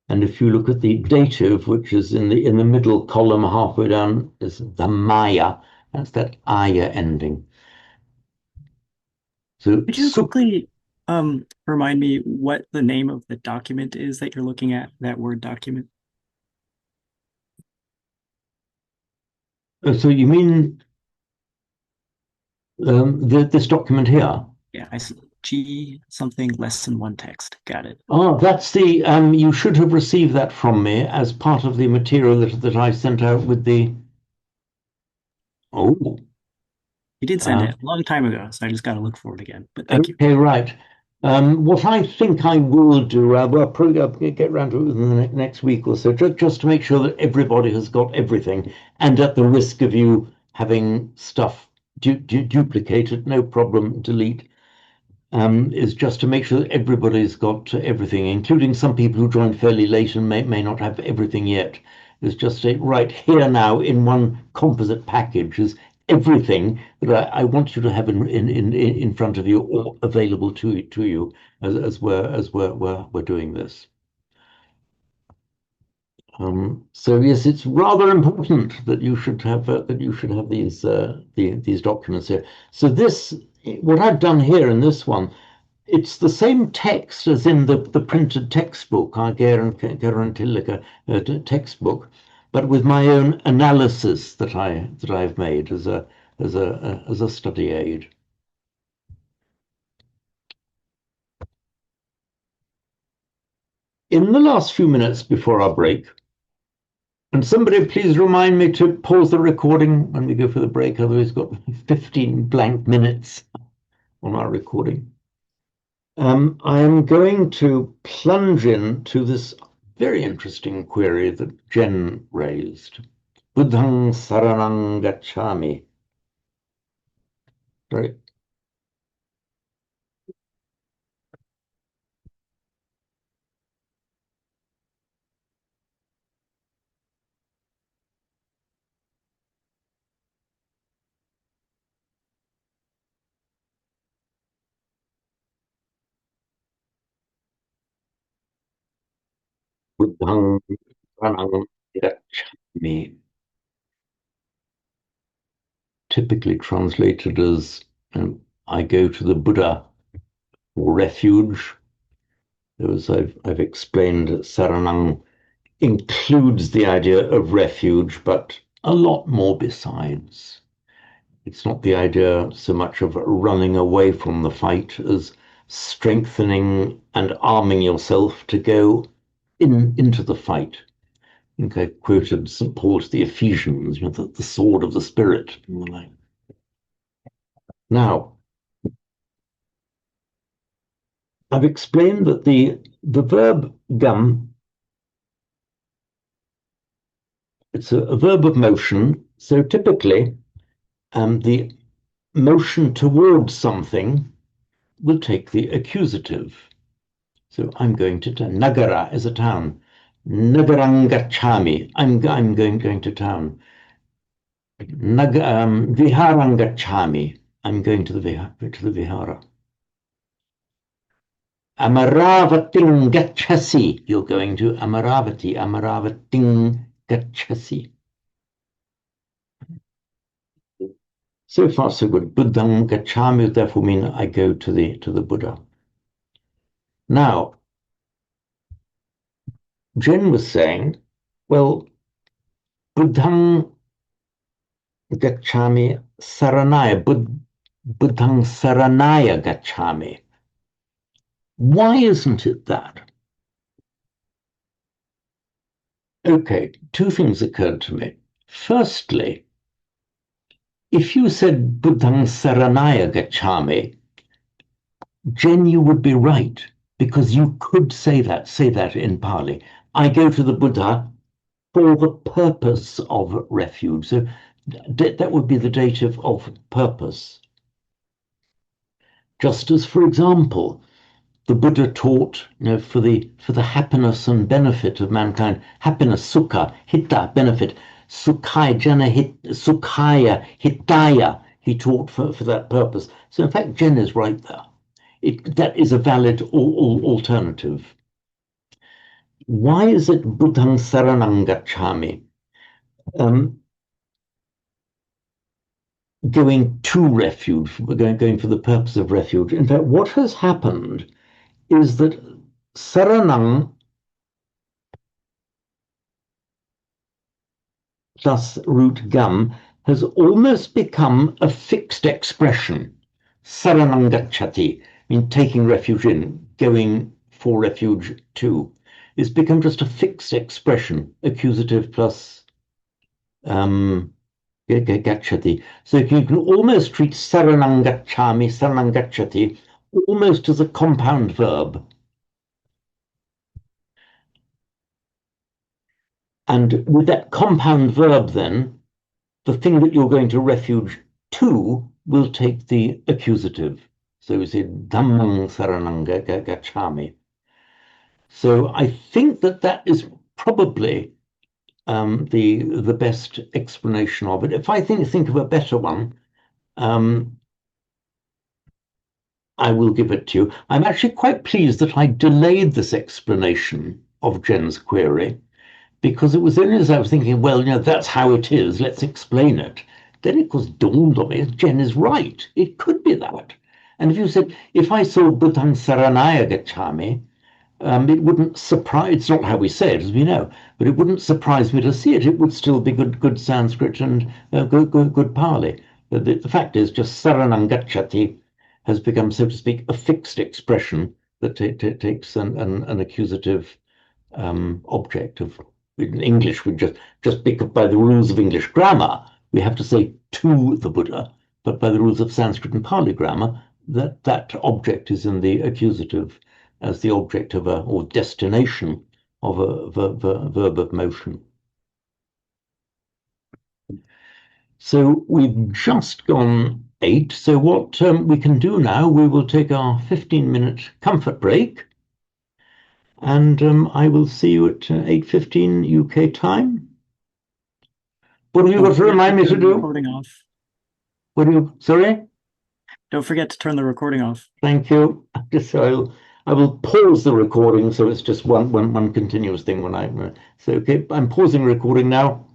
Speaker 2: And if you look at the dative, which is in the middle column halfway down, is the maya. That's that aya ending. So
Speaker 4: Could you quickly remind me what the name of the document is that you're looking at, that Word document?
Speaker 2: so you mean this document here?
Speaker 4: Yeah, I see. G something lesson 1 text. Got it.
Speaker 2: Oh, that's the you should have received that from me as part of the material that I sent out with the. Oh,
Speaker 4: You did send it a long time ago, so I just got to look for it again. But thank you.
Speaker 2: okay, right. What I think I will do, we'll probably get around to it within the next week or so, just to make sure that everybody has got everything, and at the risk of you having stuff duplicated, no problem, delete, is just to make sure that everybody's got everything, including some people who joined fairly late and may not have everything yet. Is just say, right here now in one composite package is everything that I want you to have in front of you or available to you as we're doing this. So yes, it's rather important that you should have these documents here. So this, what I've done here in this one, it's the same text as in the printed textbook, our Guarantilica textbook, but with my own analysis that I've made as a study aid. In the last few minutes before our break, and somebody please remind me to pause the recording when we go for the break, otherwise we've got 15 blank minutes on our recording. I am going to plunge into this very interesting query that Jen raised. Buddhang saranang gacchami. Right. Buddhang saranang gacchami. Typically translated as I go to the Buddha for refuge. As I've explained, saranang includes the idea of refuge, but a lot more besides. It's not the idea so much of running away from the fight as strengthening and arming yourself to go into the fight. I think I quoted St. Paul to the Ephesians, the sword of the Spirit. Now, I've explained that the verb gam, it's a verb of motion. So typically, the motion towards something will take the accusative. So I'm going to town. Nagara is a town. Nagarang gacchami. I'm going to town. Viharang gacchami. I'm going to the vihara. Amaravating gacchasi. You're going to Amaravati. Amaravating gacchasi. So far, so good. Buddhang gacchami would therefore mean I go to the Buddha. Now, Jen was saying, well, Buddhang gacchami saranaya. Buddhang saranaya gacchami. Why isn't it that? Okay, two things occurred to me. Firstly, if you said Buddhang saranaya gacchami, Jen, you would be right, because you could say that in Pali. I go to the Buddha for the purpose of refuge. So that would be the dative of purpose. Just as, for example, the Buddha taught, for the happiness and benefit of mankind, happiness, sukha, hita, benefit, sukhaya, sukhaya, hitaya, he taught for that purpose. So in fact, Jen is right there. That is a valid alternative. Why is it Buddhang saranang gacchami? Going to refuge, going for the purpose of refuge. In fact, what has happened is that saranang plus root gam has almost become a fixed expression. Saranang gacchati, taking refuge in, going for refuge to. It's become just a fixed expression, accusative plus gacchati. So you can almost treat saranang gacchami, saranang gacchati, almost as a compound verb. And with that compound verb, then, the thing that you're going to refuge to will take the accusative. So we say dhammang saranang gacchami. So I think that is probably the best explanation of it. If I think of a better one, I will give it to you. I'm actually quite pleased that I delayed this explanation of Jen's query, because it was only as I was thinking, well, that's how it is, let's explain it. Then it was dawned on me, Jen is right. It could be that. And if you said, if I saw Buddhang Saranaya Gacchami, it wouldn't surprise, it's not how we say it, as we know, but it wouldn't surprise me to see it. It would still be good Sanskrit and good Pali. The fact is, just Saranang Gacchati has become, so to speak, a fixed expression that takes an accusative object of. In English, we just because by the rules of English grammar, we have to say to the Buddha, but by the rules of Sanskrit and Pali grammar, that object is in the accusative as the object of or destination of a verb of motion. So we've just gone 8. So what we can do now, we will take our 15-minute comfort break, and I will see you at 8:15 UK time. What have you got to remind me to do?
Speaker 4: Recording off.
Speaker 2: What do you? Sorry.
Speaker 4: Don't forget to turn the recording off.
Speaker 2: Thank you. I will pause the recording so it's just one continuous thing when I'm. So okay, I'm pausing recording now,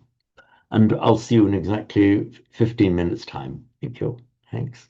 Speaker 2: and I'll see you in exactly 15 minutes time. Thank you. Thanks.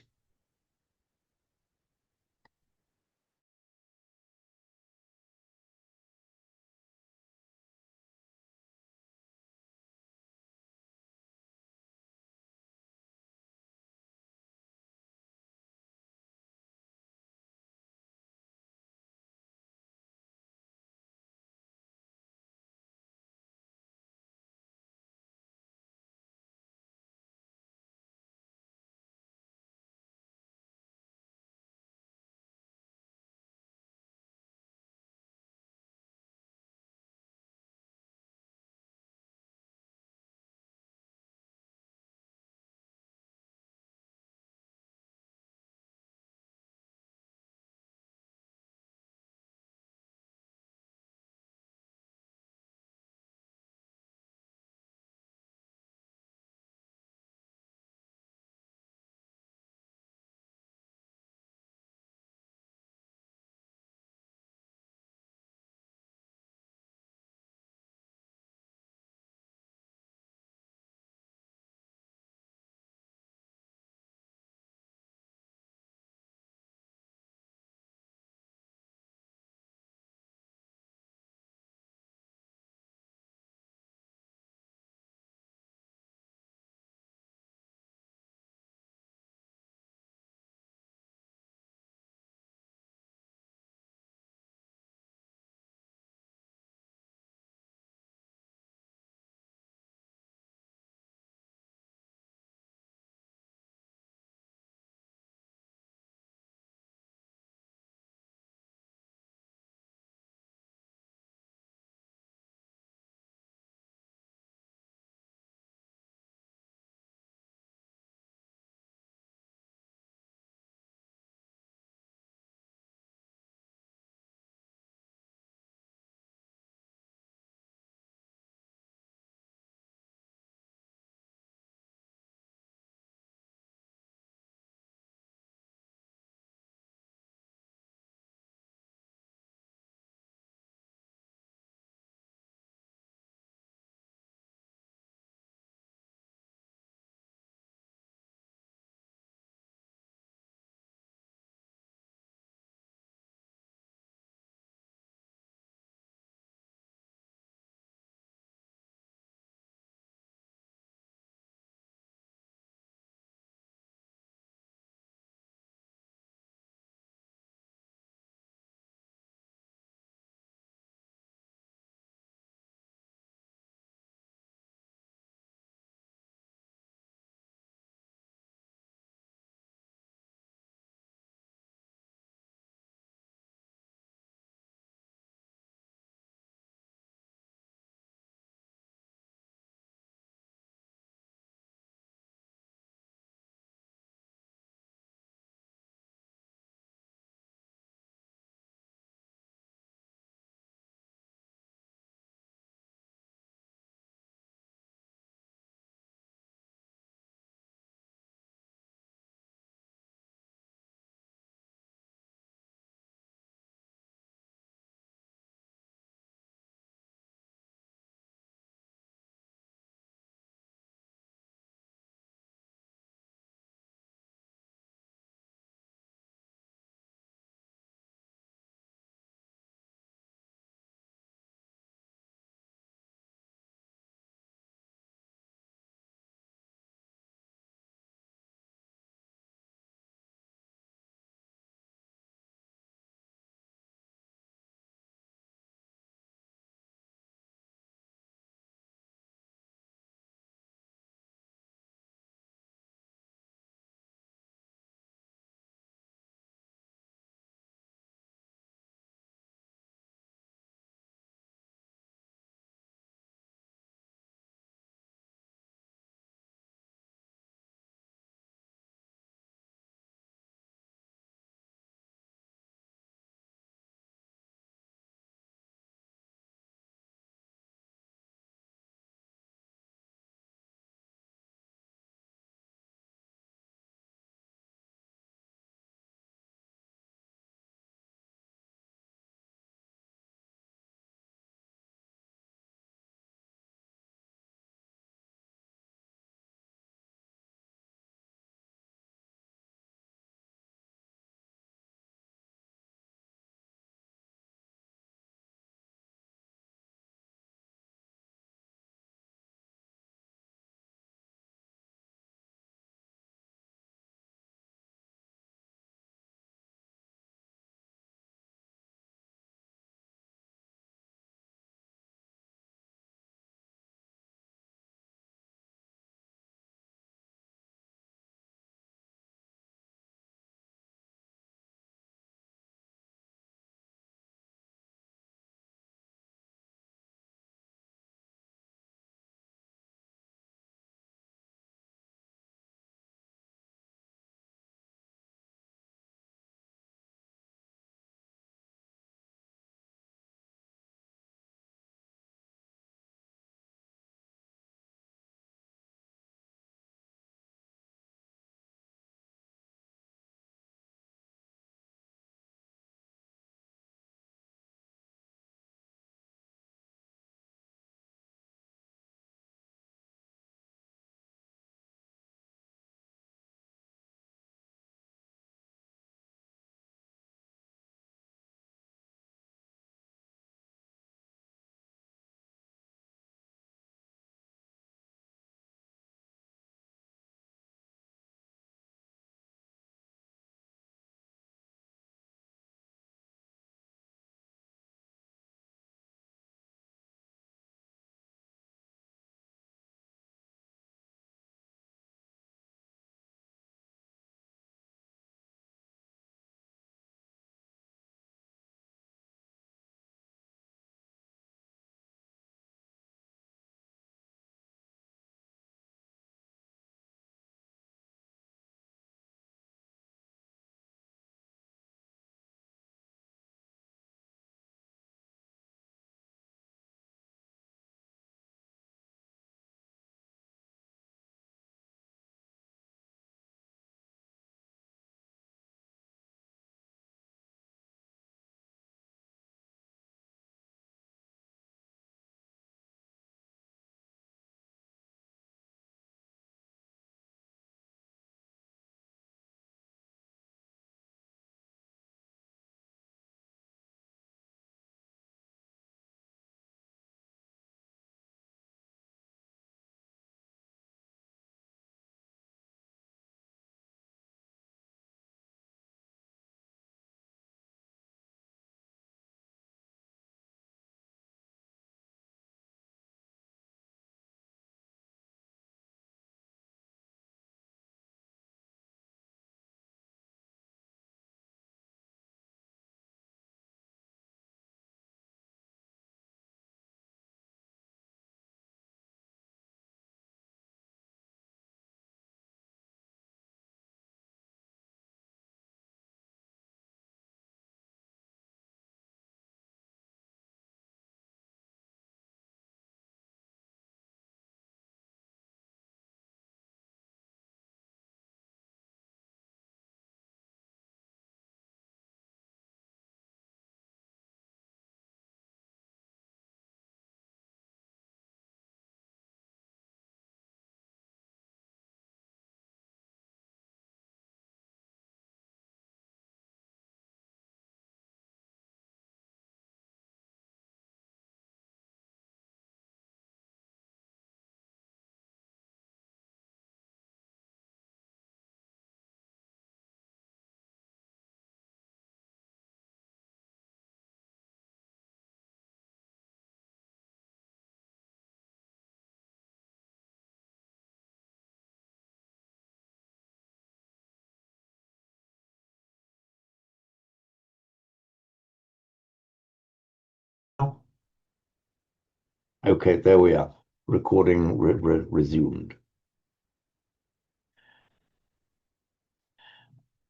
Speaker 2: Okay, there we are. Recording resumed.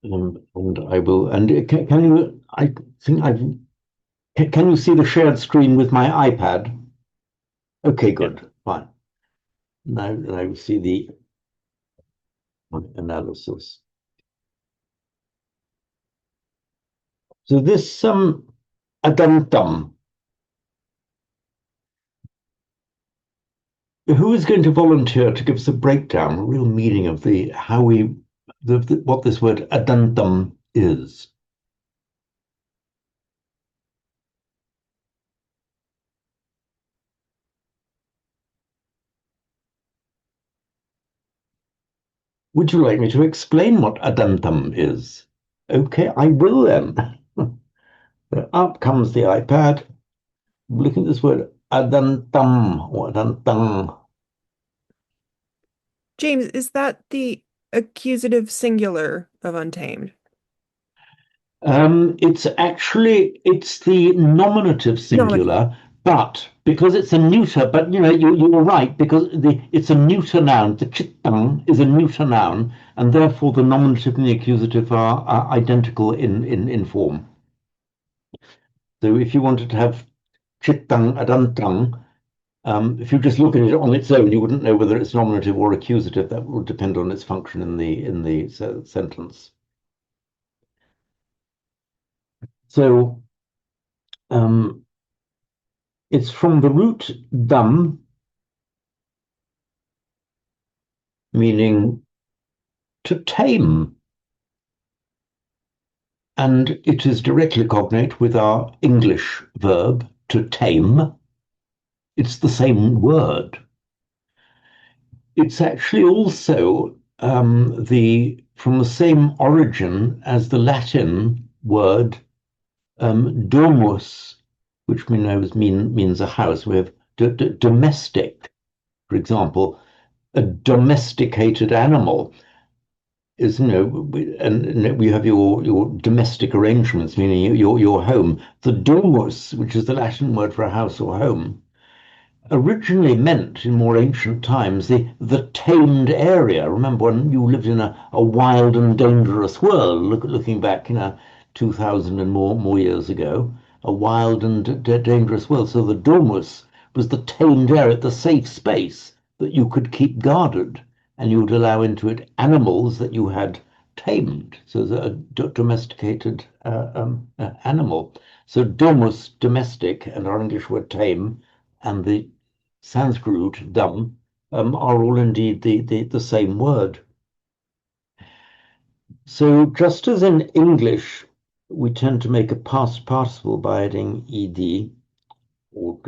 Speaker 2: And I will. And can you? I think I've. Can you see the shared screen with my iPad? Okay, good, fine. Now you see the analysis. So this adantam. Who is going to volunteer to give us a breakdown, a real meaning of the how we what this word adantam is? Would you like me to explain what adantam is? Okay, I will then. Up comes the iPad. Looking at this word adantam or adantang.
Speaker 6: James, is that the accusative singular of untamed?
Speaker 2: It's the nominative singular, but because it's a neuter, but you're right, because it's a neuter noun. The chittang is a neuter noun, and therefore the nominative and the accusative are identical in form. So if you wanted to have chittang adantang, if you just look at it on its own, you wouldn't know whether it's nominative or accusative. That would depend on its function in the sentence. So it's from the root dam, meaning to tame, and it is directly cognate with our English verb to tame. It's the same word. It's actually also from the same origin as the Latin word domus, which we know means a house. We have domestic, for example, a domesticated animal is, and we have your domestic arrangements, meaning your home. The domus, which is the Latin word for a house or home, originally meant in more ancient times the tamed area. Remember when you lived in a wild and dangerous world, looking back 2000 and more years ago, a wild and dangerous world. So the domus was the tamed area, the safe space that you could keep guarded, and you would allow into it animals that you had tamed. So a domesticated animal. So domus, domestic, and our English word tame, and the Sanskrit root dam are all indeed the same word. So just as in English, we tend to make a past participle by adding ed, or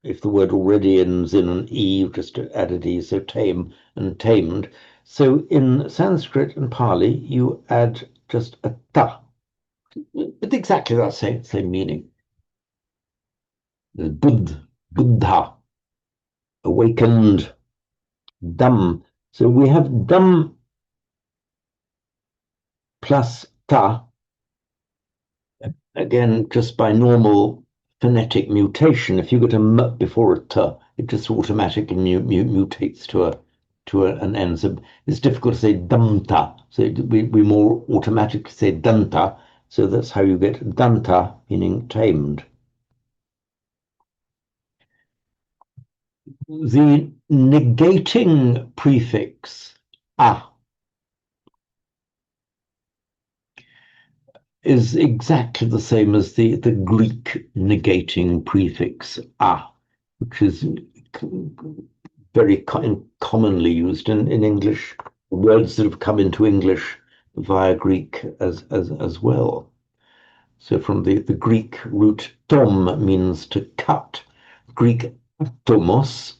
Speaker 2: if the word already ends in an e, you've just added e, so tame and tamed. So in Sanskrit and Pali, you add just a ta, with exactly that same meaning. Buddha, awakened, dam. So we have dam plus ta, again, just by normal phonetic mutation. If you get a m before a t, it just automatically mutates to an n. So it's difficult to say damta. So we more automatically say danta. So that's how you get danta, meaning tamed. The negating prefix a is exactly the same as the Greek negating prefix a, which is very commonly used in English, words that have come into English via Greek as well. So from the Greek root tom means to cut. Greek atomos,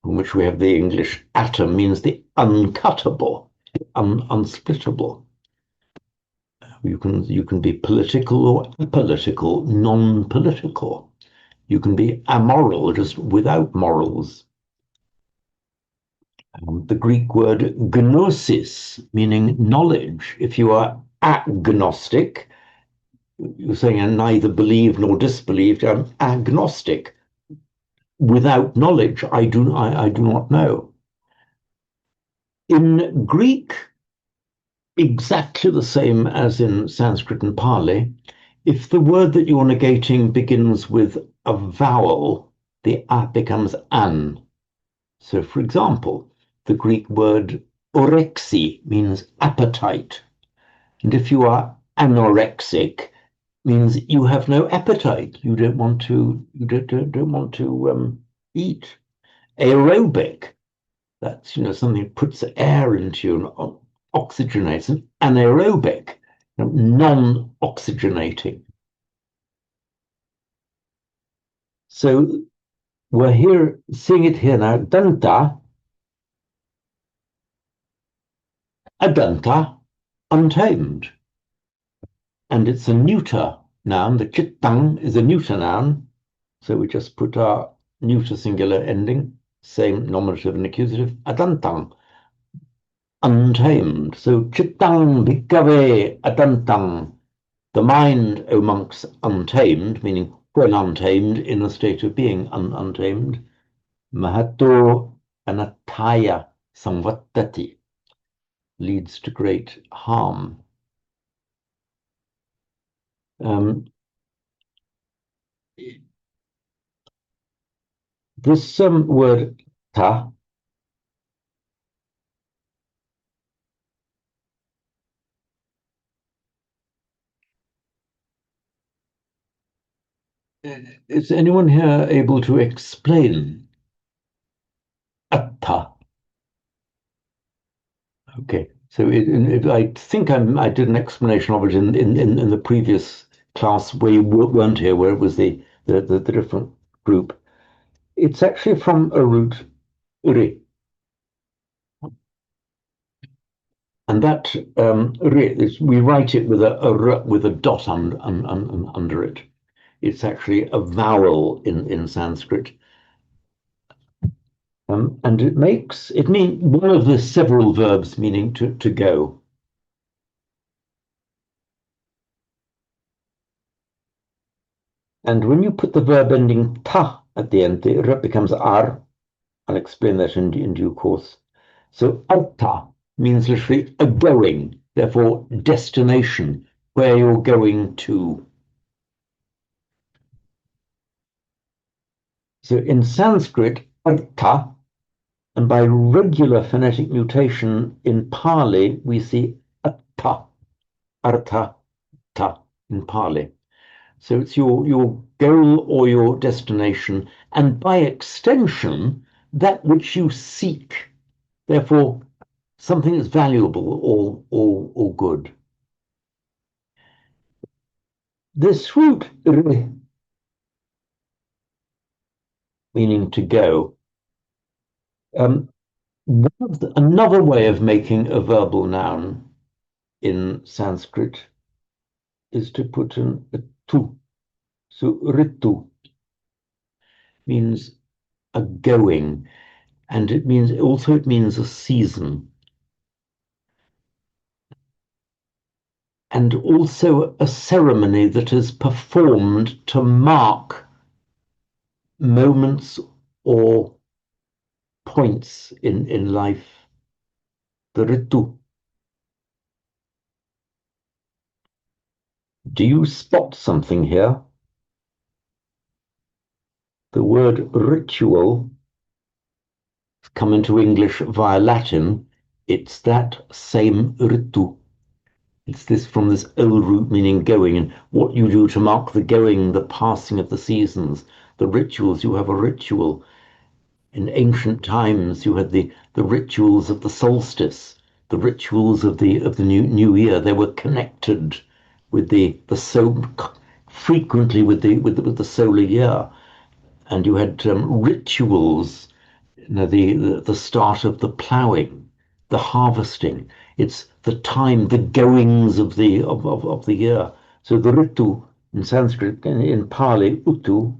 Speaker 2: from which we have the English atom, means the uncuttable, unsplittable. You can be political or apolitical, non-political. You can be amoral, just without morals. The Greek word gnosis, meaning knowledge. If you are agnostic, you're saying I neither believe nor disbelieve. I'm agnostic. without knowledge, I do not know. In Greek, exactly the same as in Sanskrit and Pali, if the word that you're negating begins with a vowel, the a becomes an. So, for example, the Greek word orexi means appetite. And if you are anorexic, means you have no appetite. You don't want to. Don't want to eat. Aerobic. That's something that puts air into you and oxygenates. And anaerobic, non-oxygenating. So we're here seeing it here now. Danta, adanta, untamed. And it's a neuter noun. The chittang is a neuter noun. So we just put our neuter singular ending, same nominative and accusative, adantang, untamed. So chittang bhikkhave adantang, the mind, O monks, untamed, meaning when untamed, in a state of being untamed. Mahato anataya samvattati, leads to great harm. This word ta is anyone here able to explain atta? Okay, so I think I did an explanation of it in the previous class where you weren't here, where it was the different group. It's actually from a root ri, and that ri is, we write it with a r with a dot under it. It's actually a vowel in Sanskrit. And it means one of the several verbs meaning to go. And when you put the verb ending ta at the end, the r becomes ar. I'll explain that in due course. So arta means literally a going, therefore destination, where you're going to. So in Sanskrit, arta, and by regular phonetic mutation in Pali, we see atta, artha, ta in Pali. So it's your goal or your destination, and by extension, that which you seek. Therefore, something that's valuable or good. This root, meaning to go, another way of making a verbal noun in Sanskrit is to put a tu. So ritu means a going, and it means a season, and also a ceremony that is performed to mark moments or points in life. The ritu. Do you spot something here? The word ritual has come into English via Latin. It's that same ritu. It's this from this old root meaning going, and what you do to mark the going, the passing of the seasons, the rituals. You have a ritual. In ancient times, you had the rituals of the solstice, the rituals of the new year. They were connected with frequently with the solar year, and you had rituals. The start of the ploughing, the harvesting. It's the time, the goings of the year. So the ritu in Sanskrit, in Pali, utu,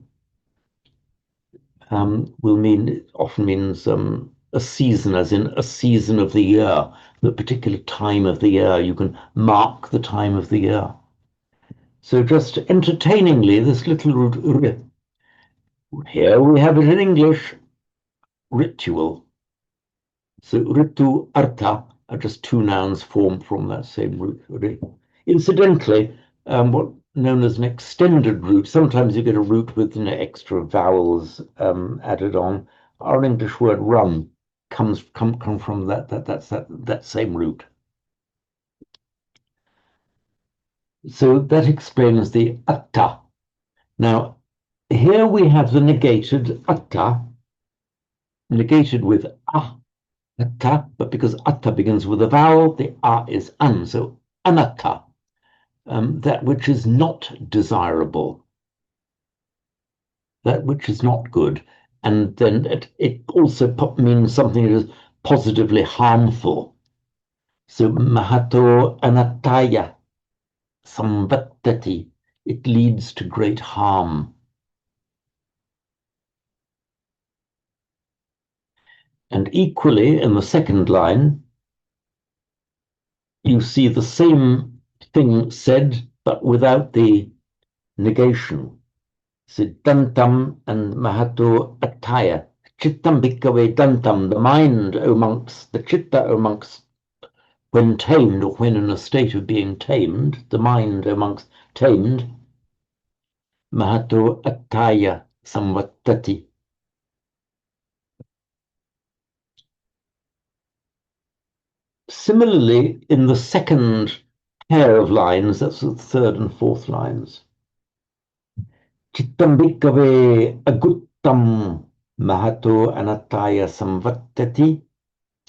Speaker 2: often means a season, as in a season of the year, the particular time of the year. You can mark the time of the year. So just entertainingly, this little root Here we have it in English, ritual. So ritu, artha are just two nouns formed from that same root. Incidentally, what known as an extended root, sometimes you get a root with extra vowels added on. Our English word run come from that same root. So that explains the atta. Now, here we have the negated atta, negated with atta, but because atta begins with a vowel, the a is an, so anatta, that which is not desirable, that which is not good. And then it also means something that is positively harmful. So mahato anattaya samvattati, it leads to great harm. And equally, in the second line, you see the same thing said, but without the negation. Siddhantam and Mahato Attaya. Chittam bhikkhave dantam, the mind, O monks, the chitta, O monks, when tamed, or when in a state of being tamed, the mind, O monks, tamed, Mahato Attaya samvattati. Similarly, in the second pair of lines, that's the third and fourth lines, Chittam bhikkhave aguttam mahato anattaya samvattati.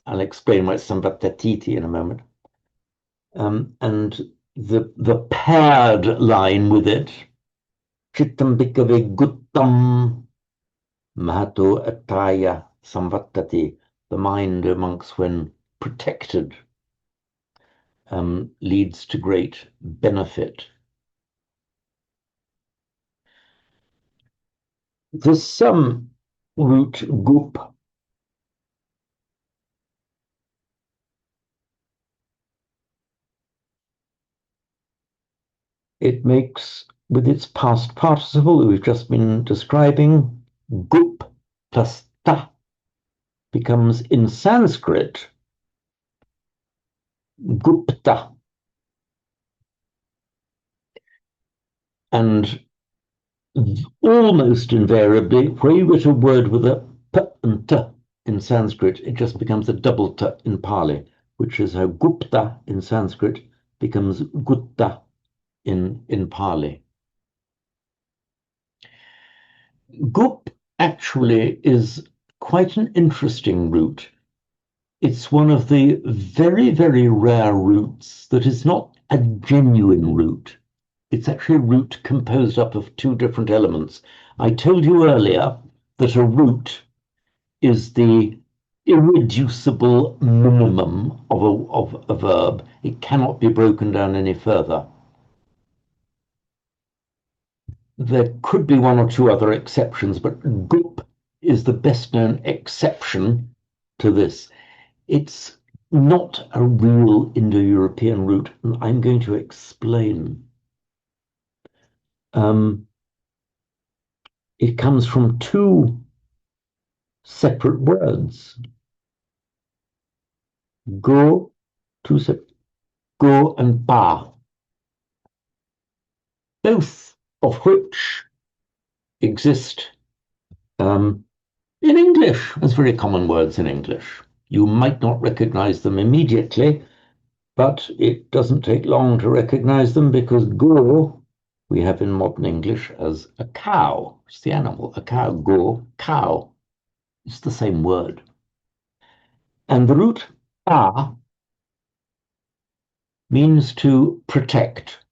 Speaker 2: I'll explain why it's samvattatiti in a moment. And the paired line with it, Chittam bhikkhave guttam mahato attaya samvattati, the mind amongst when protected, leads to great benefit. There's some root gup. It makes, with its past participle that we've just been describing, gup plus ta becomes in Sanskrit gupta. And almost invariably, where you get a word with a p and t in Sanskrit, it just becomes a double t in Pali, which is how Gupta in Sanskrit becomes Gutta in Pali. Gup actually is quite an interesting root. It's one of the very, very rare roots that is not a genuine root. It's actually a root composed up of two different elements. I told you earlier that a root is the irreducible minimum of a verb. It cannot be broken down any further. There could be one or two other exceptions, but gup is the best known exception to this. It's not a real Indo-European root, and I'm going to explain. It comes from two separate words. Go, go and pa, both of which exist in English as very common words in English. You might not recognize them immediately, but it doesn't take long to recognize them because go we have in modern English as a cow. It's the animal, a cow, go, cow. It's the same word. And the root a means to protect.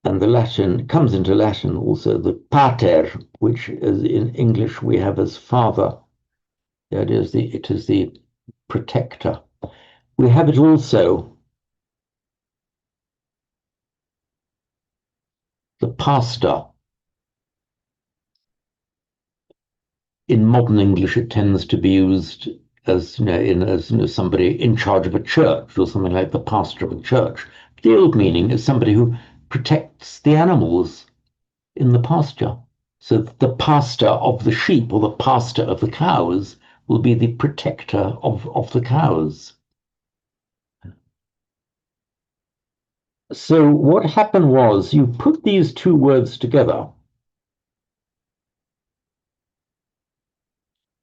Speaker 2: And the Latin comes into Latin also, the pater, which is in English we have as father. That is it is the protector. We have it also, the pastor. In modern English, it tends to be used as, somebody in charge of a church or something like the pastor of a church. The old meaning is somebody who protects the animals in the pasture. So the pastor of the sheep or the pastor of the cows will be the protector of the cows. So what happened was you put these two words together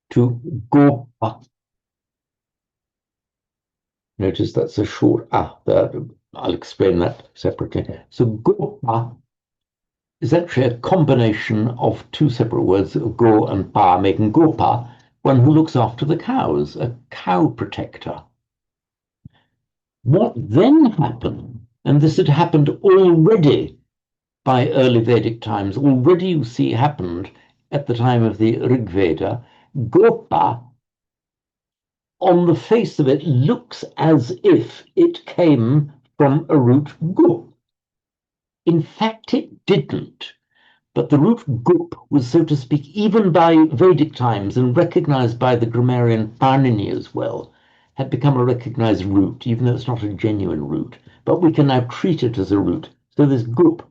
Speaker 2: to go. Notice that's a short there. I'll explain that separately. So gopa is actually a combination of two separate words, go and pa, making gopa, one who looks after the cows, a cow protector. What then happened, and this had happened already by early Vedic times, already you see happened at the time of the Rig Veda, gopa, on the face of it, looks as if it came from a root gu. In fact, it didn't. But the root gup was, so to speak, even by Vedic times and recognized by the grammarian Panini as well, had become a recognized root, even though it's not a genuine root. But we can now treat it as a root. So this gup,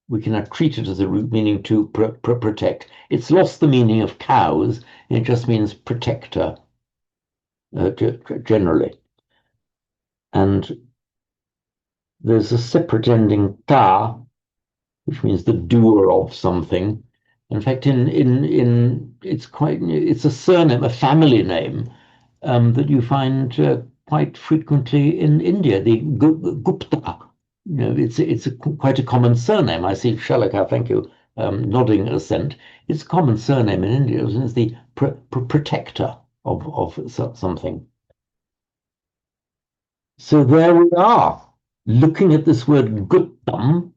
Speaker 2: we can now treat it as a root, meaning to protect. It's lost the meaning of cows, and it just means protector, generally. And there's a separate ending ta, which means the doer of something. In fact, it's a surname, a family name that you find quite frequently in India. The Gupta, it's quite a common surname. I see Shalaka, thank you, nodding assent. It's a common surname in India. It's the protector of something. So there we are, looking at this word Guptam.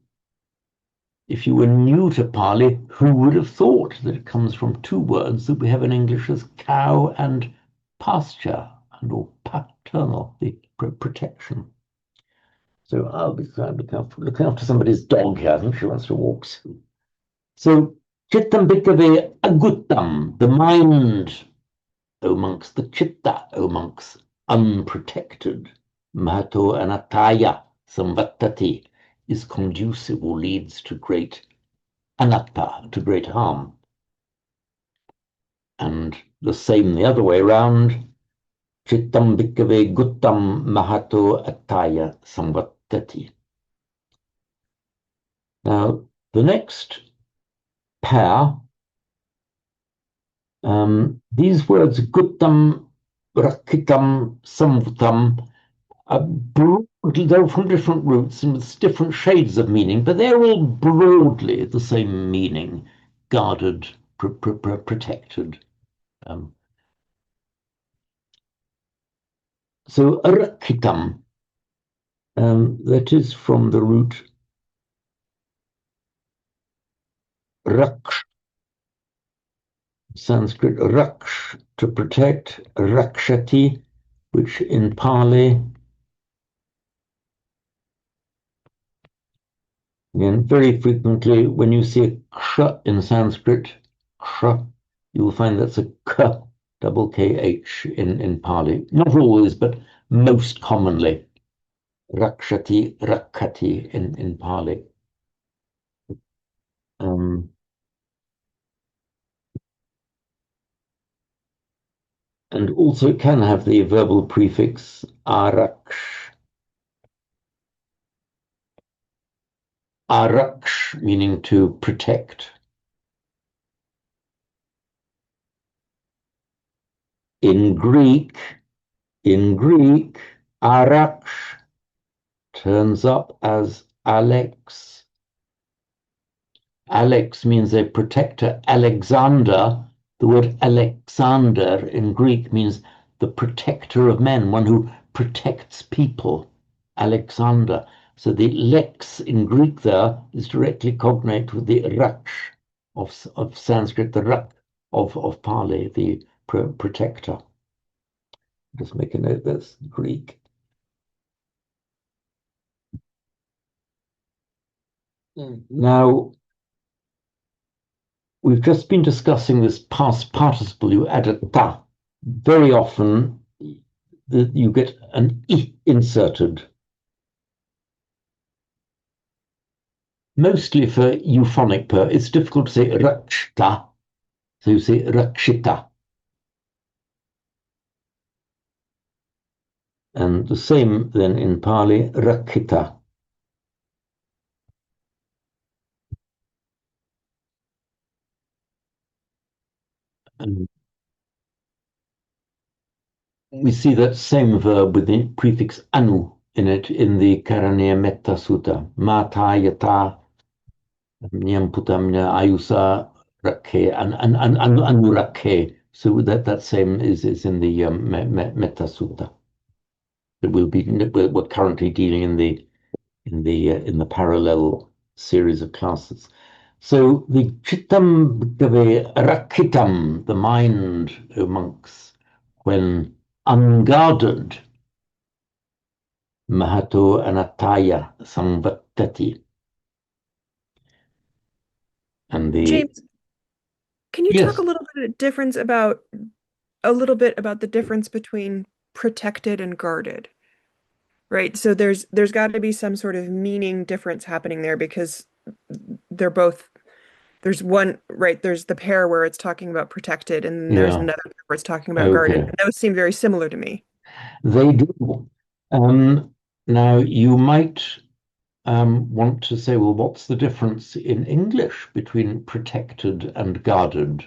Speaker 2: If you were new to Pali, who would have thought that it comes from two words that we have in English as cow and pasture, or paternal, the protection. So I'll be looking after somebody's dog here. I think she wants to walk soon. So Chittam Bhikkhave Aguttam, the mind, O monks, the chitta, O monks, unprotected, Mahato Anataya Samvattati, is conducive or leads to great anatta, to great harm. And the same the other way around, Chittam Bhikkhave Guttam Mahato Attaya Samvattati. Now, the next pair, these words Guttam, Rakitam, Samvatam, they're from different roots and with different shades of meaning, but they're all broadly the same meaning: guarded, protected. So arakitam, that is from the root raksh, Sanskrit raksh, to protect, rakshati, which in Pali, again, very frequently, when you see a ksha in Sanskrit, ksha, you will find that's a k, double kh in Pali. Not always, but most commonly. Rakshati, rakkati in Pali. And also can have the verbal prefix araksh. Araksh meaning to protect. In Greek, araksh turns up as Alex. Alex means a protector. Alexander, the word Alexander in Greek means the protector of men, one who protects people. Alexander. So the lex in Greek there is directly cognate with the raksh of Sanskrit, the rak of Pali, the protector. Just make a note, that's Greek. Now, we've just been discussing this past participle. You add a ta. Very often, you get an I inserted. mostly for euphonic per. It's difficult to say rakshita, so you say rakshita. And the same then in Pali, rakita. And we see that same verb with the prefix anu in it in the Karaniya Metta Sutta. Mata yata nyamputamnya ayusa rakhe and anurakhe. So that same is in the Metta Sutta. We're currently dealing in the parallel series of classes. So the chittam bhikkhave rakitam, the mind, O monks, when unguarded, mahato anataya samvattati. And the
Speaker 6: James, can you talk
Speaker 2: yes,
Speaker 6: a little bit about the difference between protected and guarded? Right. So there's got to be some sort of meaning difference happening there because they're both there's one, right, there's the pair where it's talking about protected and then there's
Speaker 2: yeah,
Speaker 6: another pair where it's talking about guarded.
Speaker 2: okay,
Speaker 6: And those seem very similar to me.
Speaker 2: they do. Now you might want to say, well, what's the difference in English between protected and guarded?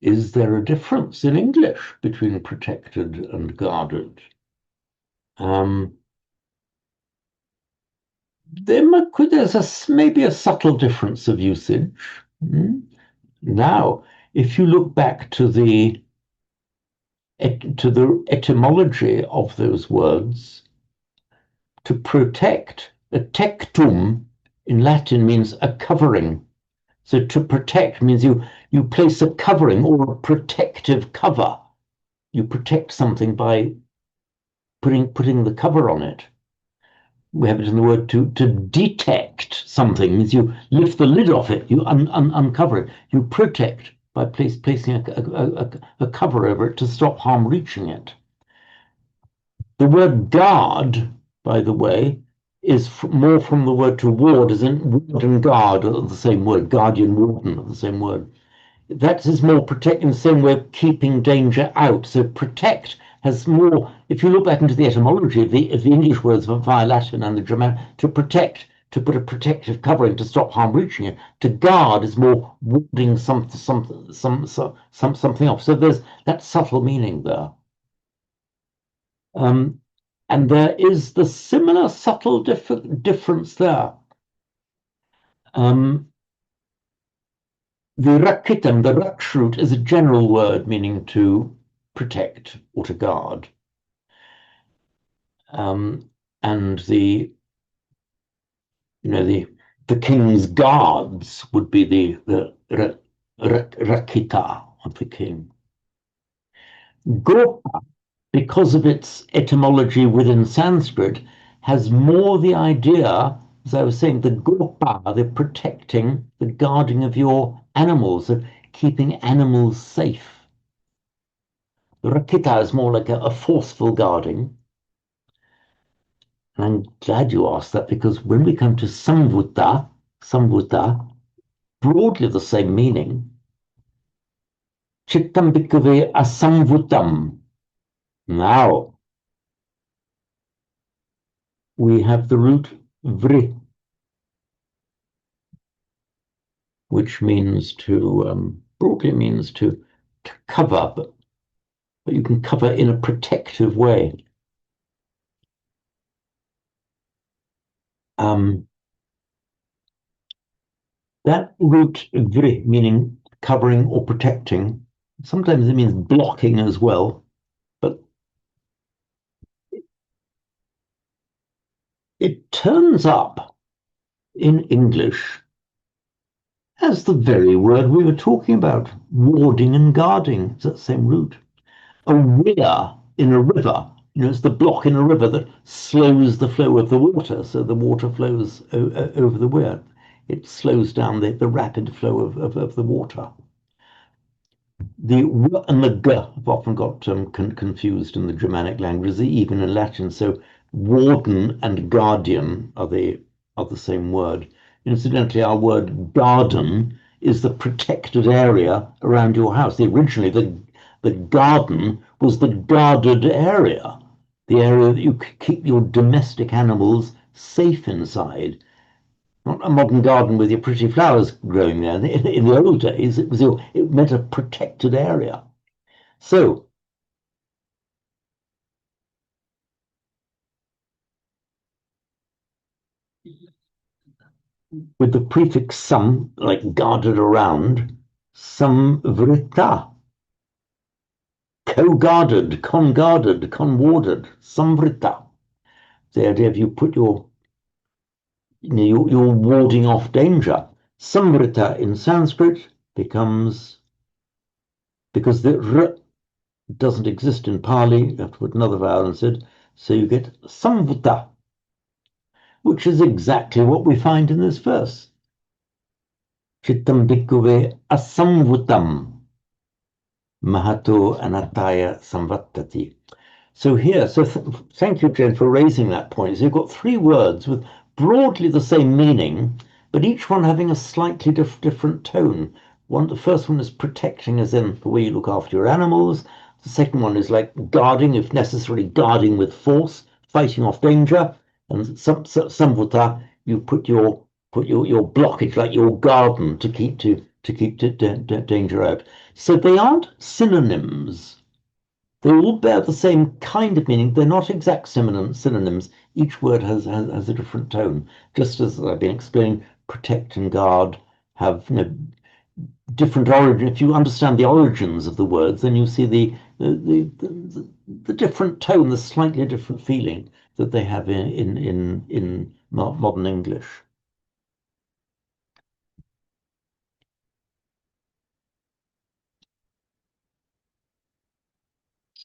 Speaker 2: Is there a difference in English between protected and guarded? There's maybe a subtle difference of usage. Now, if you look back to the etymology of those words, to protect, a tectum in Latin means a covering. So to protect means you place a covering or a protective cover. You protect something by putting the cover on it. We have it in the word to detect something means you lift the lid off it, you uncover it. You protect by placing a cover over it to stop harm reaching it. The word guard, by the way, is more from the word to ward, as in ward and guard are the same word, guardian, warden are the same word. That is more protect in the same way of keeping danger out. So protect has more, if you look back into the etymology of the English words via Latin and the German, to protect, to put a protective covering to stop harm reaching it. To guard is more warding something off. So there's that subtle meaning there. And there is the similar subtle difference there. The rakitam, the raksh root, is a general word meaning to protect or to guard. And the king's guards would be the rakita of the king. Gopa, because of its etymology within Sanskrit, has more the idea, as I was saying, the gopa, the protecting, the guarding of your animals, of keeping animals safe. The rakita is more like a forceful guarding. And I'm glad you asked that because when we come to samvutta, broadly the same meaning. Chittam bhikkhave asamvuttam. Now, we have the root vri, which means broadly means to cover, but you can cover in a protective way. That root vri, meaning covering or protecting, sometimes it means blocking as well, but it turns up in English as the very word we were talking about, warding and guarding. It's that same root. A weir in a river, it's the block in a river that slows the flow of the water, so the water flows over the weir. It slows down the rapid flow of the water. The w and the g have often got confused in the Germanic languages, even in Latin. So warden and guardian are the same word. Incidentally, our word garden is the protected area around your house. Originally, the garden was the guarded area, the area that you keep your domestic animals safe inside. Not a modern garden with your pretty flowers growing there. In the old days, it meant a protected area. So, with the prefix some, like guarded around, samvrita, co-guarded, con-guarded, con-warded, samvrita. The idea of you're warding off danger. Samvrita in Sanskrit becomes, because the r doesn't exist in Pali, you have to put another vowel instead, so you get samvrita, which is exactly what we find in this verse. Chittam bhikkhave asamvutam mahato anataya samvattati. So here, thank you, Jen, for raising that point. So you've got three words with broadly the same meaning, but each one having a slightly different tone. The first one is protecting, as in the way you look after your animals. The second one is like guarding, if necessary, guarding with force, fighting off danger. And samvuta, you put your blockage, like your garden, to keep danger out. So they aren't synonyms. They all bear the same kind of meaning. They're not exact synonyms. Each word has a different tone. Just as I've been explaining, protect and guard have different origin. If you understand the origins of the words, then you see the different tone, the slightly different feeling that they have in modern English.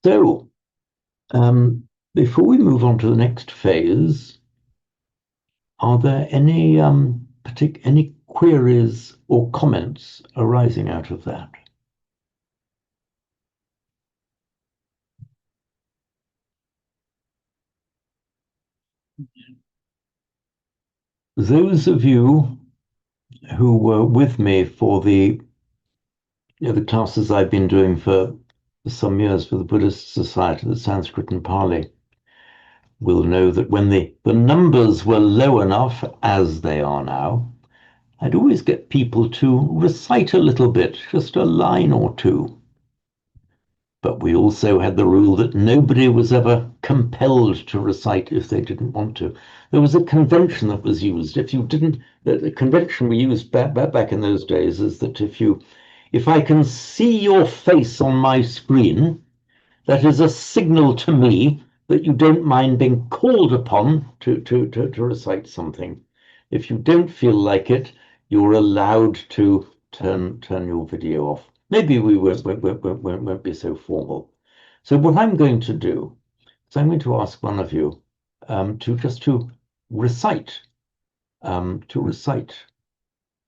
Speaker 2: So, before we move on to the next phase, are there any any queries or comments arising out of that? Those of you who were with me for the classes I've been doing for some years for the Buddhist Society, the Sanskrit and Pali, will know that when the numbers were low enough, as they are now, I'd always get people to recite a little bit, just a line or two. But we also had the rule that nobody was ever compelled to recite if they didn't want to. There was a convention that was used. If you didn't, the convention we used back in those days is that if I can see your face on my screen, that is a signal to me that you don't mind being called upon to recite something. If you don't feel like it, you're allowed to turn your video off. Maybe we won't be so formal. So what I'm going to do is I'm going to ask one of you to recite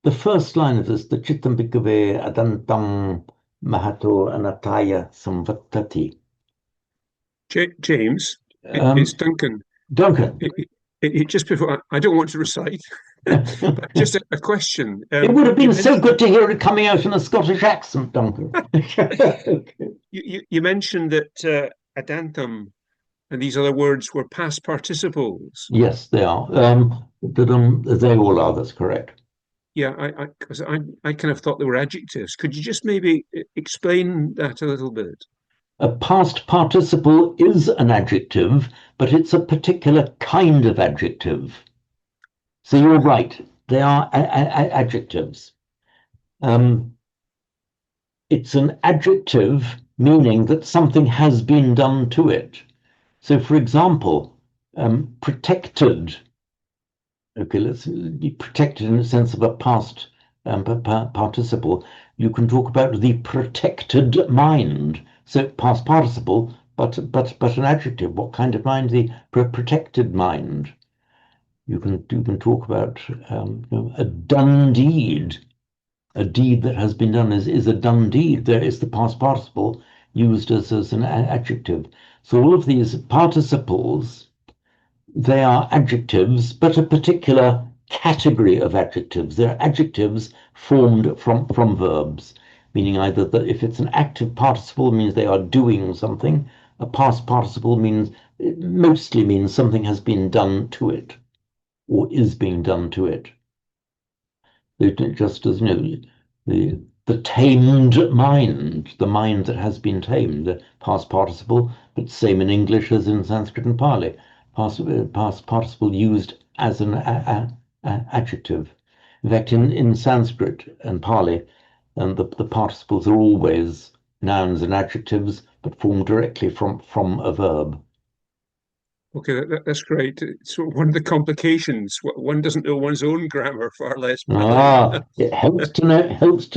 Speaker 2: the first line of this, the Chittam Bhikkhave Adantam Mahato Anataya Samvattati.
Speaker 7: James, it's Duncan.
Speaker 2: Duncan.
Speaker 7: Just before, I don't want to recite, but just a question.
Speaker 2: It would have been so good to hear it coming out in a Scottish accent, Duncan.
Speaker 7: You mentioned that adantam and these other words were past participles.
Speaker 2: Yes, they are. They all are, that's correct.
Speaker 7: Yeah, I kind of thought they were adjectives. Could you just maybe explain that a little bit?
Speaker 2: A past participle is an adjective, but it's a particular kind of adjective. So you're right, they are adjectives. It's an adjective meaning that something has been done to it. So, for example, protected. Okay, let's be protected in the sense of a past participle. You can talk about the protected mind. So past participle, but an adjective. What kind of mind? The protected mind. You can talk about a done deed. A deed that has been done is a done deed. There is the past participle used as an adjective. So all of these participles they are adjectives, but a particular category of adjectives. They're adjectives formed from verbs, meaning either that if it's an active participle, it means they are doing something. A past participle means it mostly means something has been done to it or is being done to it. Just as, the tamed mind, the mind that has been tamed, the past participle, but same in English as in Sanskrit and Pali. Past participle used as an adjective. In fact, in Sanskrit and Pali, the participles are always nouns and adjectives, but formed directly from a verb.
Speaker 7: Okay, that's great. So one of the complications, one doesn't know one's own grammar, far less Pali.
Speaker 2: It helps to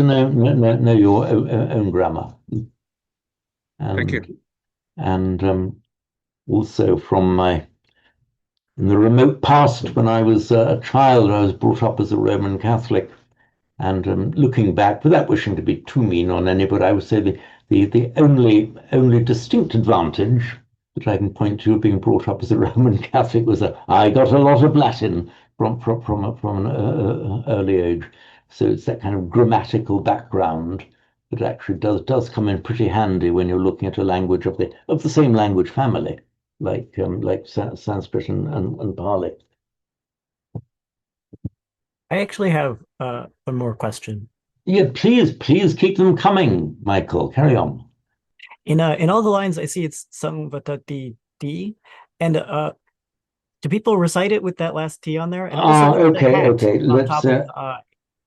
Speaker 2: know your own grammar.
Speaker 7: Thank you.
Speaker 2: And also in the remote past, when I was a child, I was brought up as a Roman Catholic. And looking back, without wishing to be too mean on anybody, I would say the only distinct advantage that I can point to being brought up as a Roman Catholic was that I got a lot of Latin from an early age. So it's that kind of grammatical background that actually does come in pretty handy when you're looking at a language of the same language family, like Sanskrit and Pali.
Speaker 4: I actually have one more question.
Speaker 2: Yeah, please keep them coming, Michael. Carry on.
Speaker 4: In all the lines, I see it's samvatati D, and do people recite it with that last T on there? And also
Speaker 2: Okay.
Speaker 4: on top of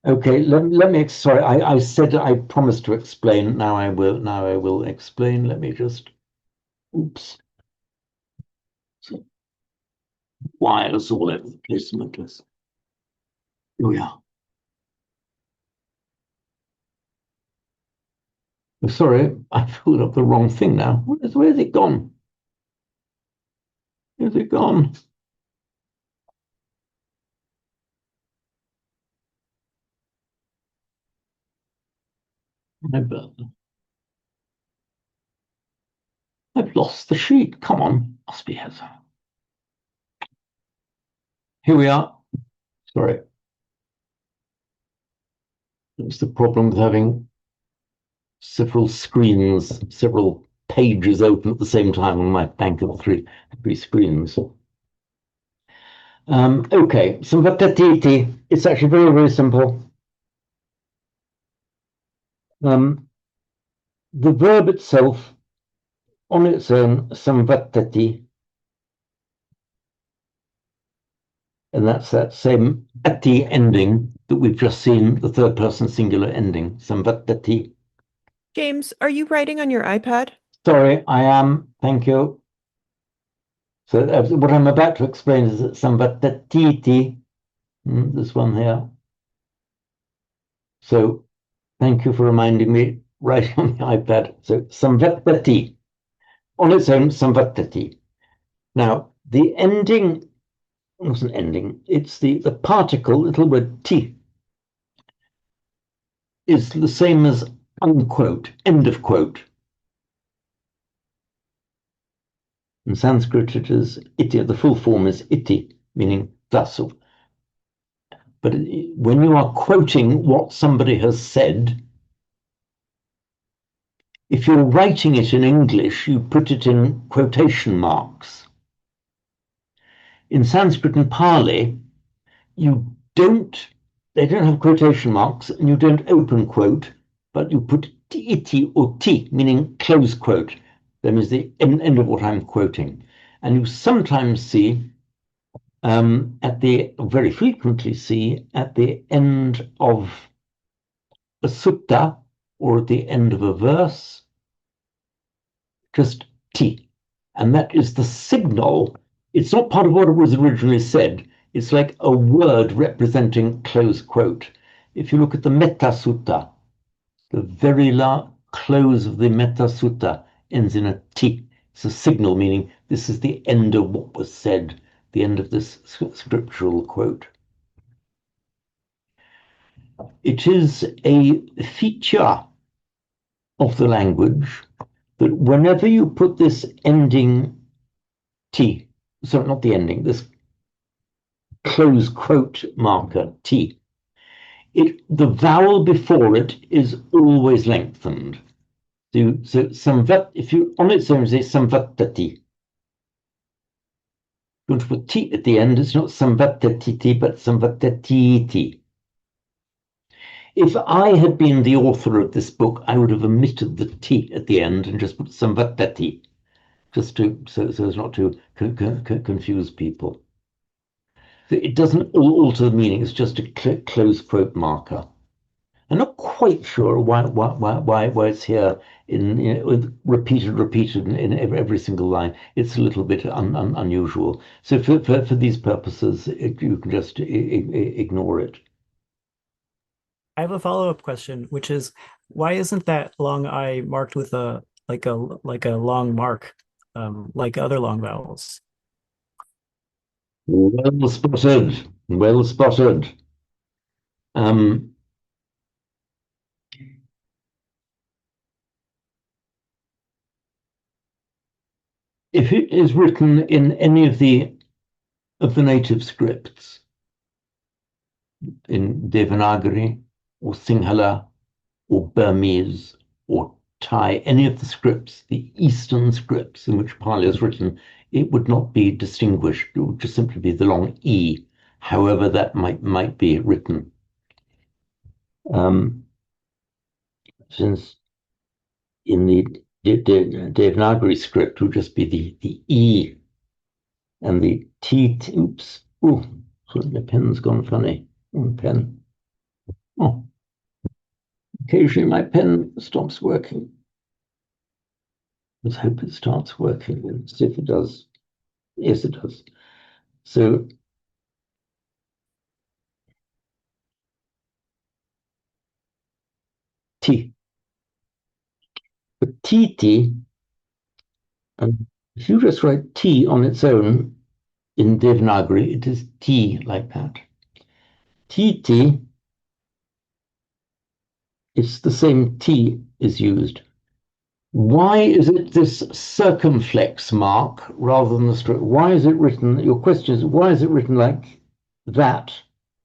Speaker 2: Okay. Let me. Sorry, I said I promised to explain. Now I will. Now I will explain. Let me just. Oops. So, wires all over the place. Here we are. Oh, sorry, I filled up the wrong thing now. Where's it gone? Where's it gone? I've lost the sheet. Come on, must be here. Here we are. Sorry. That's the problem with having several screens, several pages open at the same time on my bank of three screens. Okay, samvatati. It's actually very, very simple. The verb itself, on its own, samvatati, and that's that same ati ending that we've just seen, the third person singular ending, samvatati.
Speaker 6: James, are you writing on your iPad?
Speaker 2: Sorry, I am. Thank you. So what I'm about to explain is that samvatati, this one here. So thank you for reminding me, writing on the iPad. So samvatati, on its own, samvatati. Now, the ending wasn't ending, it's the particle, little word ti, is the same as unquote, end of quote. In Sanskrit, it is iti, the full form is iti, meaning thus. But when you are quoting what somebody has said, if you're writing it in English, you put it in quotation marks. In Sanskrit and Pali, they don't have quotation marks, and you don't open quote, but you put iti or ti, meaning close quote. That means the end of what I'm quoting. And you sometimes see, very frequently see, at the end of a sutta or at the end of a verse, just ti. And that is the signal. It's not part of what was originally said. It's like a word representing close quote. If you look at the Metta Sutta, the very close of the Metta Sutta ends in a T. It's a signal, meaning this is the end of what was said, the end of this scriptural quote. It is a feature of the language that whenever you put this ending T, sorry, not the ending, this close quote marker, T, the vowel before it is always lengthened. So samvat, if you on its own say samvattati. If you want to put T at the end, it's not samvattatiti, but samvattatiti. If I had been the author of this book, I would have omitted the T at the end and just put samvattati, just so as not to confuse people. So it doesn't alter the meaning, it's just a close quote marker. I'm not quite sure why it's here with repeated in every single line. It's a little bit unusual. So for these purposes, you can just ignore it.
Speaker 4: I have a follow-up question, which is why isn't that long I marked with a long mark, like other long vowels?
Speaker 2: Well spotted. Well spotted. If it is written in any of the native scripts, in Devanagari or Sinhala or Burmese or Thai, any of the scripts, the Eastern scripts in which Pali is written, it would not be distinguished. It would just simply be the long E, however that might be written. Since in the Devanagari script would just be the E and the T. Oops. Oh, sorry, my pen's gone funny. Pen. Oh, occasionally my pen stops working. Let's hope it starts working. Let's see if it does. Yes, it does. So T. But TT, and if you just write T on its own in Devanagari, it is T like that. TT, it's the same T is used. Why is it this circumflex mark rather than the stroke? Why is it written? Your question is, why is it written like that,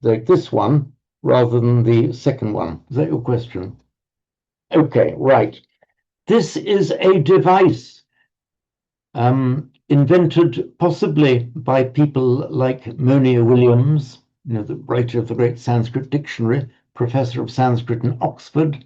Speaker 2: like this one, rather than the second one? Is that your question? Okay, right. This is a device invented possibly by people like Monia Williams, the writer of the great Sanskrit dictionary, professor of Sanskrit in Oxford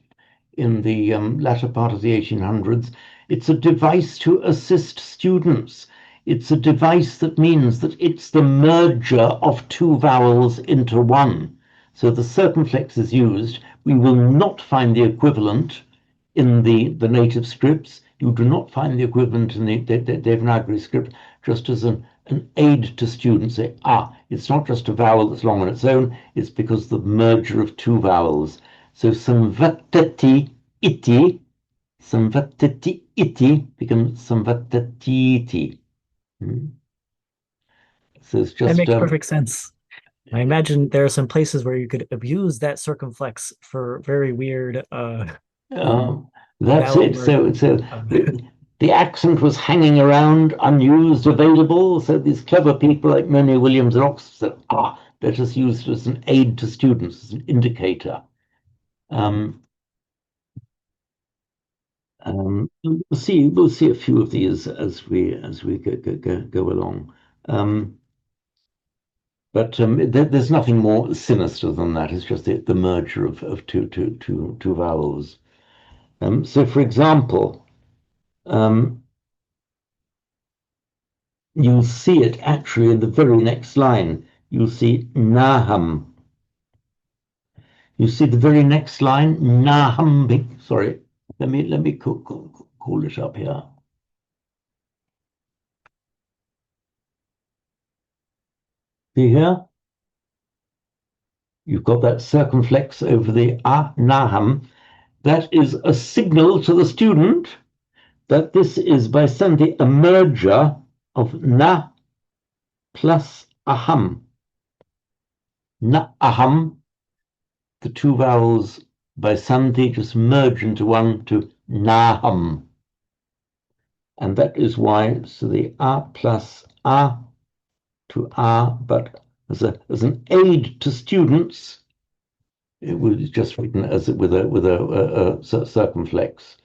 Speaker 2: in the latter part of the 1800s. It's a device to assist students. It's a device that means that it's the merger of two vowels into one. So the circumflex is used. We will not find the equivalent in the native scripts. You do not find the equivalent in the Devanagari script, just as an aid to students. Say, it's not just a vowel that's long on its own, it's because the merger of two vowels. So samvattati iti becomes samvattatiti. So it's just
Speaker 4: That makes perfect sense. I imagine there are some places where you could abuse that circumflex for very weird
Speaker 2: that's it. So the accent was hanging around, unused, available. So these clever people like Monia Williams and Oxford said, let us use it as an aid to students, as an indicator. We'll see a few of these as we go along. But there's nothing more sinister than that. It's just the merger of two vowels. So, for example, you'll see it actually in the very next line. You'll see naham. You see the very next line, naham. Sorry, let me call it up here. See here? You've got that circumflex over the naham. That is a signal to the student that this is by Sandhi a merger of na plus aham. Na aham, the two vowels by Sandhi just merge into one to naham. And that is why, so the a plus a to ah, but as an aid to students, it was just written as with a circumflex.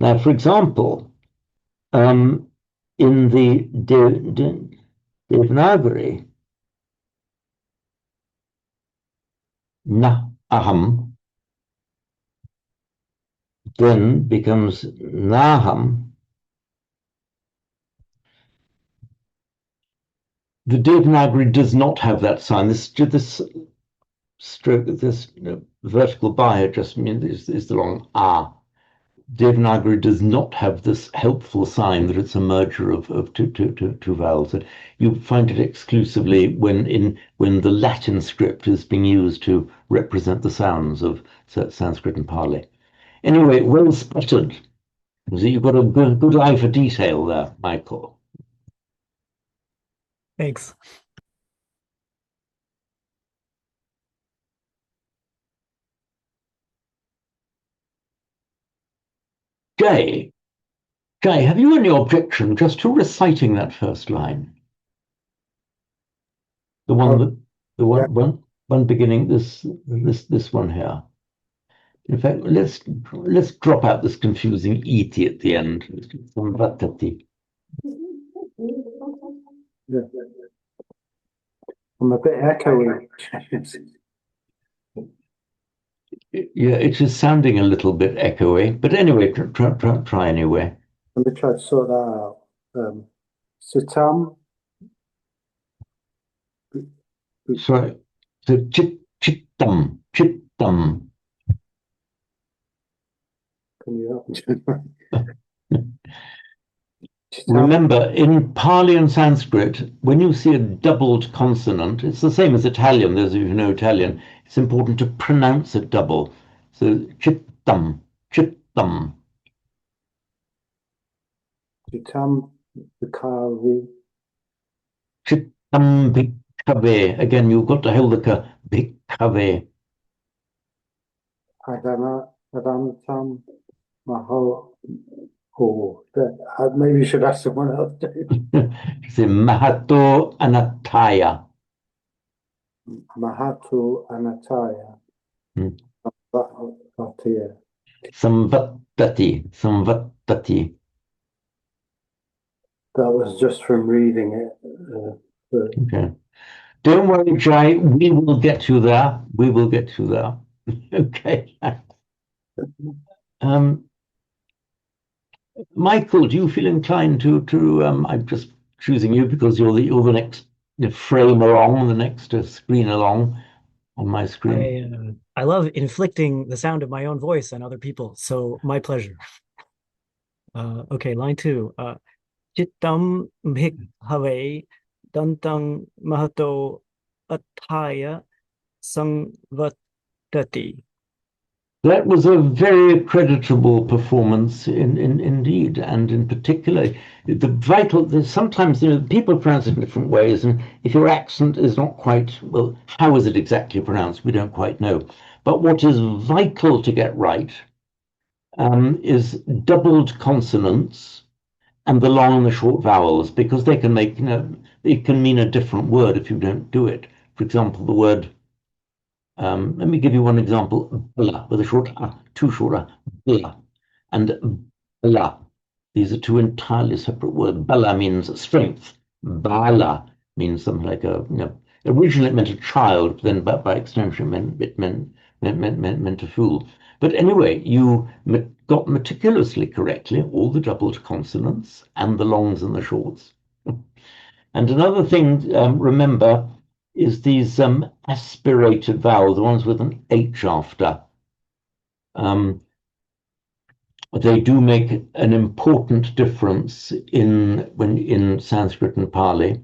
Speaker 2: Now, for example, in the Devanagari, na aham then becomes naham. The Devanagari does not have that sign. This stroke, this vertical bar here just means is the wrong ah. Devanagari does not have this helpful sign that it's a merger of two vowels. You find it exclusively when the Latin script is being used to represent the sounds of Sanskrit and Pali. Anyway, well spotted. So you've got a good eye for detail there, Michael.
Speaker 4: Thanks.
Speaker 2: Jay, have you any objection just to reciting that first line? The one one beginning this one here. In fact, let's drop out this confusing et at the end.
Speaker 3: Yeah. I'm a bit echoey.
Speaker 2: Yeah, it is sounding a little bit echoey, but anyway, try anyway.
Speaker 3: Let me try to sort that out. Sitam.
Speaker 2: Sorry, so chittam.
Speaker 3: Can you help me?
Speaker 2: Remember, in Pali and Sanskrit, when you see a doubled consonant, it's the same as Italian. Those of you who know Italian, it's important to pronounce it double. So chittam.
Speaker 3: Sitam Bikavi.
Speaker 2: Chittam bhikkhave. Again, you've got to hold the ka. Bhikkhave.
Speaker 3: Adantam Maho. Oh, maybe you should ask someone else.
Speaker 2: Say Mahato Anataya.
Speaker 3: Mahatu Anataya.
Speaker 2: Samvattati.
Speaker 3: That was just from reading it.
Speaker 2: Okay. Don't worry, Jai. We will get you there. We will get you there. Okay. Michael, do you feel inclined to I'm just choosing you because you're the next frame along, the next screen along on my screen.
Speaker 4: I love inflicting the sound of my own voice on other people, so my pleasure. Okay, line 2. Chittam bhikkhave dantam mahato attaya samvattati.
Speaker 2: That was a very creditable performance indeed, and in particular, sometimes people pronounce it in different ways, and if your accent is not quite, well, how is it exactly pronounced? We don't quite know. But what is vital to get right is doubled consonants and the long and the short vowels, because they can make, it can mean a different word if you don't do it. For example, the word let me give you one example. Bala, with a short two short bala, and bala. These are two entirely separate words. Bala means strength. Bala means something like originally it meant a child, then by extension it meant a fool. But anyway, you got meticulously correctly all the doubled consonants and the longs and the shorts. And another thing, remember, is these aspirated vowels, the ones with an H after. They do make an important difference in Sanskrit and Pali.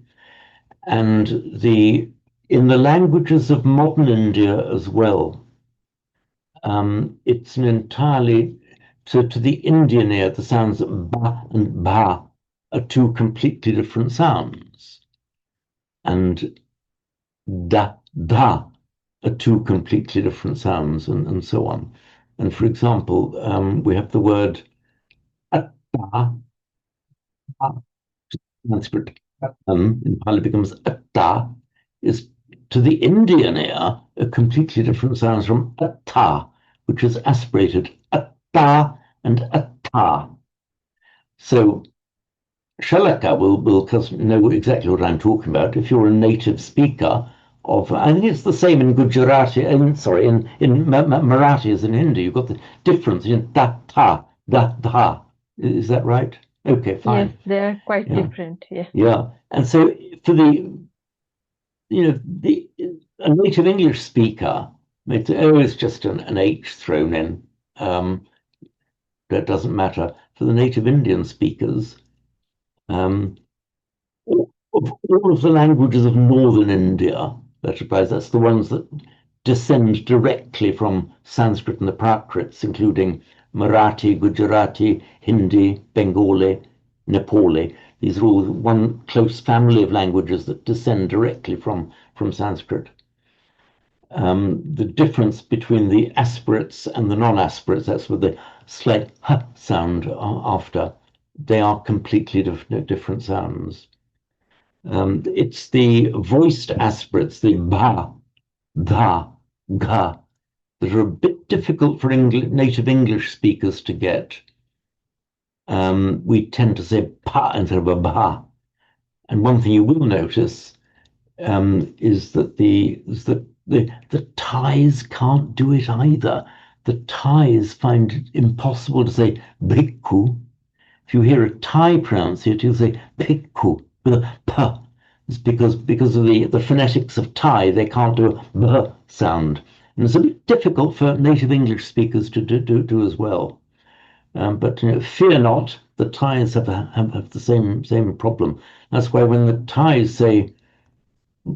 Speaker 2: And in the languages of modern India as well, it's an entirely, to the Indian ear, the sounds ba and ba are two completely different sounds. And da are two completely different sounds, and so on. And for example, we have the word atta, Sanskrit in Pali becomes atta, is to the Indian ear a completely different sound from atta, which is aspirated atta and atta. So Shalaka will know exactly what I'm talking about if you're a native speaker of. I think it's the same in Gujarati. In Marathi as in Hindi. You've got the difference in da ta da da. Is that right? Okay,
Speaker 5: Yes,
Speaker 2: fine.
Speaker 5: they are quite
Speaker 2: Yeah.
Speaker 5: different. Yeah.
Speaker 2: Yeah, and so for the a native English speaker, it's always just an H thrown in. That doesn't matter for the native Indian speakers. Of all of the languages of northern India, that applies, that's the ones that descend directly from Sanskrit and the Prakrits, including Marathi, Gujarati, Hindi, Bengali, Nepali. These are all one close family of languages that descend directly from Sanskrit. The difference between the aspirates and the non-aspirates, that's with the slight h sound after, they are completely different sounds. It's the voiced aspirates, the ba, da, ga, that are a bit difficult for native English speakers to get. We tend to say pa instead of a ba. And one thing you will notice is that the Thais can't do it either. The Thais find it impossible to say bhikkhu. If you hear a Thai pronounce it, you'll say bhikkhu with a p. It's because of the phonetics of Thai, they can't do a b sound. And it's a bit difficult for native English speakers to do as well. But fear not, the Thais have the same problem. That's why when the Thais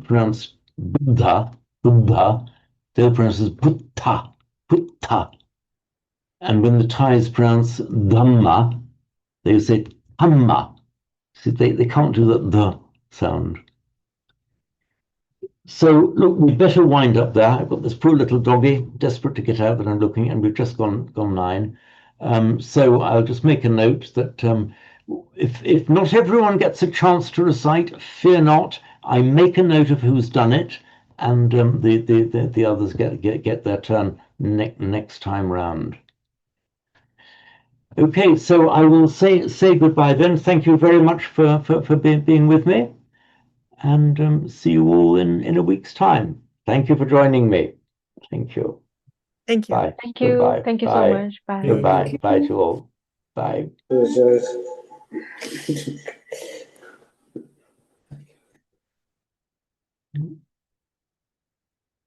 Speaker 2: pronounce Buddha, they'll pronounce it Buddha, Buddha. And when the Thais pronounce Dhamma, they say Dhamma. See, they can't do the sound. So look, we'd better wind up there. I've got this poor little doggy desperate to get out that I'm looking, and we've just gone 9. So I'll just make a note that if not everyone gets a chance to recite, fear not. I make a note of who's done it, and the others get their turn next time round. Okay, so I will say goodbye then. Thank you very much for being with me, and see you all in a week's time. Thank you for joining me. Thank you.
Speaker 6: Thank you.
Speaker 2: Bye.
Speaker 5: Thank you.
Speaker 2: Goodbye.
Speaker 5: Thank you so
Speaker 2: Bye.
Speaker 5: much. Bye.
Speaker 2: Goodbye.
Speaker 3: Thank
Speaker 2: Bye to all. Bye.
Speaker 3: Cheers.